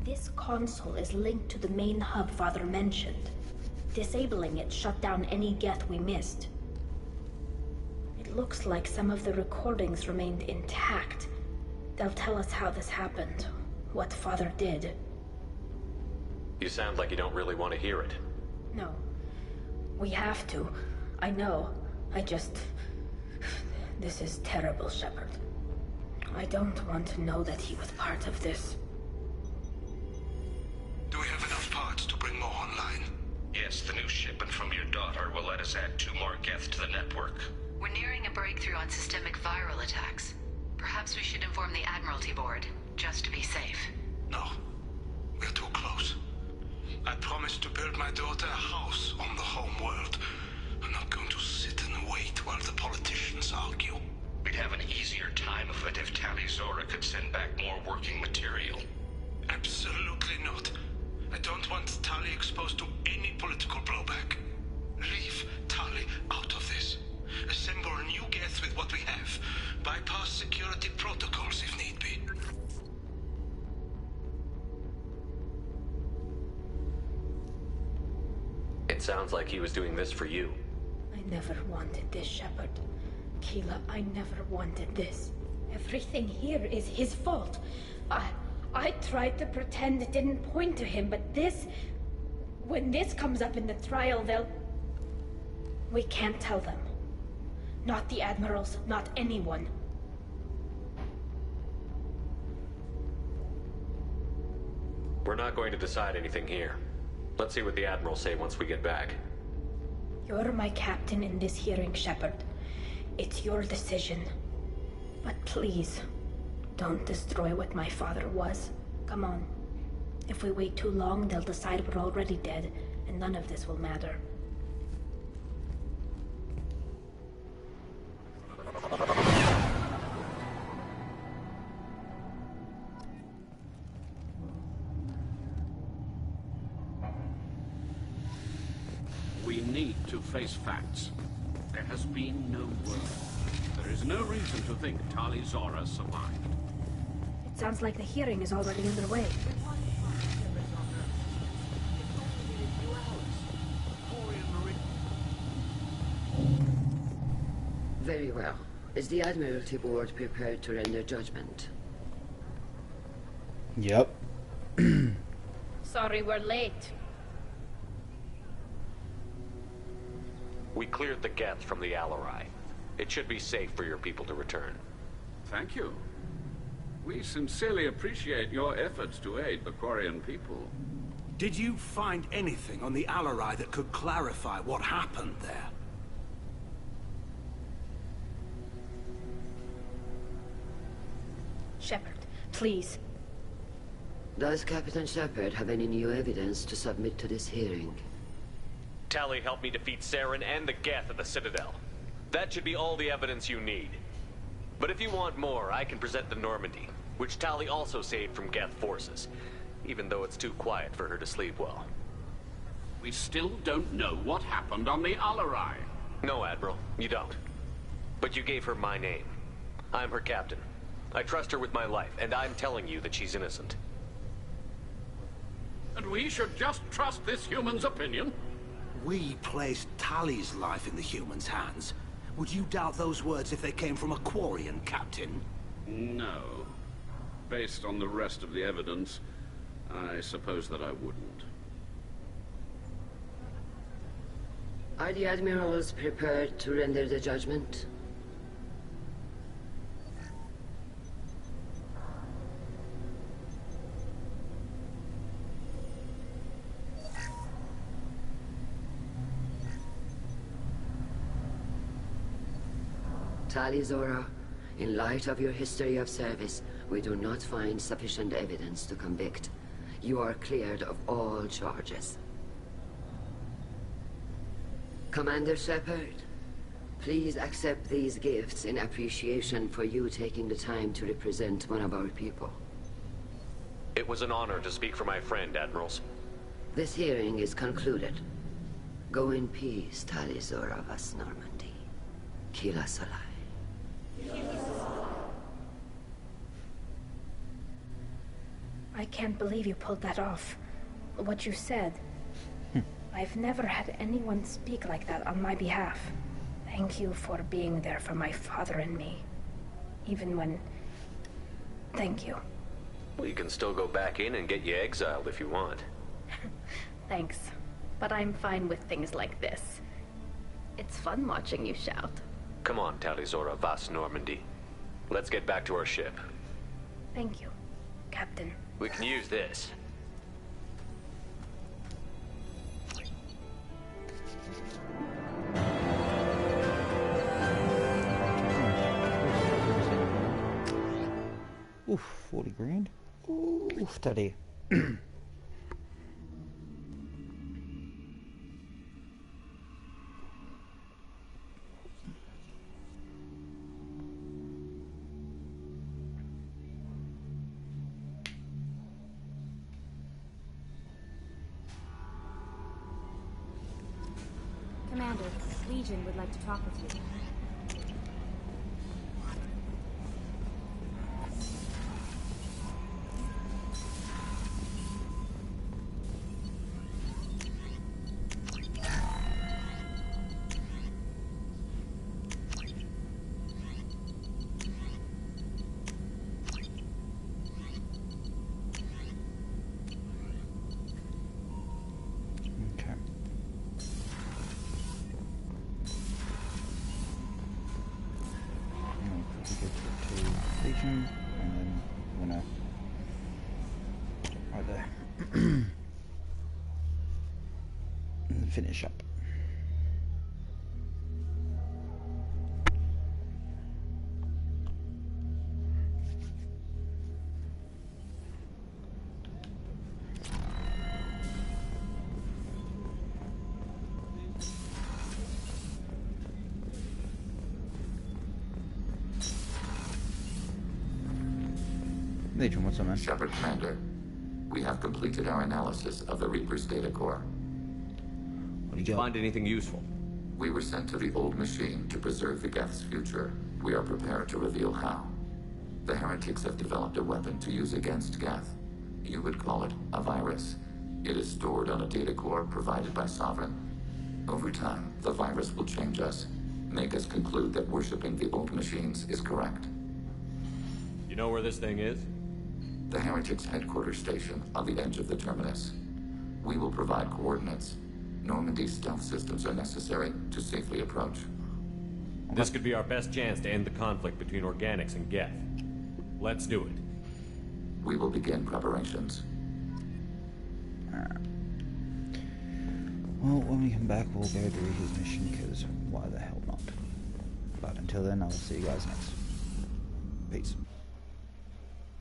This console is linked to the main hub Father mentioned. Disabling it shut down any Geth we missed. looks like some of the recordings remained intact. They'll tell us how this happened, what Father did. You sound like you don't really want to hear it. No. We have to. I know. This is terrible, Shepard. I don't want to know that he was part of this. Do we have enough parts to bring more online? Yes, the new shipment from your daughter will let us add 2 more Geth to the network. We're nearing a breakthrough on systemic viral attacks. Perhaps we should inform the Admiralty Board, just to be safe. No. We're too close. I promised to build my daughter a house on the home world. I'm not going to sit and wait while the politicians argue. We'd have an easier time of it if Tali Zora could send back more working material. Absolutely not. I don't want Tali exposed to any political blowback. Leave Tali out of this. Assemble a new Geth with what we have. Bypass security protocols if need be. It sounds like he was doing this for you. I never wanted this, Shepard. Keela, I never wanted this. Everything here is his fault. I tried to pretend it didn't point to him, but this... When this comes up in the trial, they'll... We can't tell them. Not the Admirals, not anyone. We're not going to decide anything here. Let's see what the Admirals say once we get back. You're my captain in this hearing, Shepard. It's your decision. But please, don't destroy what my father was. Come on. If we wait too long, they'll decide we're already dead, and none of this will matter. We need to face facts. There has been no word. There is no reason to think Tali Zora survived. It sounds like the hearing is already underway. Very well. Is the Admiralty Board prepared to render judgment? Yep. Sorry we're late. We cleared the Geth from the Alarai. It should be safe for your people to return. Thank you. We sincerely appreciate your efforts to aid the Quarian people. Did you find anything on the Alarai that could clarify what happened there? Shepard, please. Does Captain Shepard have any new evidence to submit to this hearing? Tali helped me defeat Saren and the Geth at the Citadel. That should be all the evidence you need. But if you want more, I can present the Normandy, which Tali also saved from Geth forces, even though it's too quiet for her to sleep well. We still don't know what happened on the Alarai. No, Admiral, you don't. But you gave her my name. I'm her captain. I trust her with my life, and I'm telling you that she's innocent. And we should just trust this human's opinion? We placed Tali's life in the human's hands. Would you doubt those words if they came from a Quarian, Captain? No. Based on the rest of the evidence, I suppose that I wouldn't. Are the Admirals prepared to render the judgment? Tali Zora, in light of your history of service, we do not find sufficient evidence to convict. You are cleared of all charges. Commander Shepard, please accept these gifts in appreciation for you taking the time to represent one of our people. It was an honor to speak for my friend, Admirals. This hearing is concluded. Go in peace, Tali Zora vas Normandy. Keela Solai. I can't believe you pulled that off. What you said. I've never had anyone speak like that on my behalf. Thank you for being there for my father and me. Even when... Thank you. Well, you can still go back in and get you exiled if you want. Thanks. But I'm fine with things like this. It's fun watching you shout. Come on, Tali'Zorah Vas Normandy. Let's get back to our ship. Thank you, Captain. We can use this. Oof, 40 grand. Oof, study. Commander, Legion would like to talk with you. And then I'm gonna right there and finish up. Legion, what's up, man? Shepard Commander, we have completed our analysis of the Reaper's data core. Did you find anything useful? We were sent to the old machine to preserve the Geth's future. We are prepared to reveal how. The heretics have developed a weapon to use against Geth. You would call it a virus. It is stored on a data core provided by Sovereign. Over time, the virus will change us, make us conclude that worshipping the old machines is correct. You know where this thing is? The heretics' headquarters station on the edge of the terminus. We will provide coordinates. Normandy's stealth systems are necessary to safely approach. This could be our best chance to end the conflict between Organics and Geth. Let's do it. We will begin preparations. Well, when we come back, we'll go do his mission, because why the hell not? But until then, I'll see you guys next. Peace.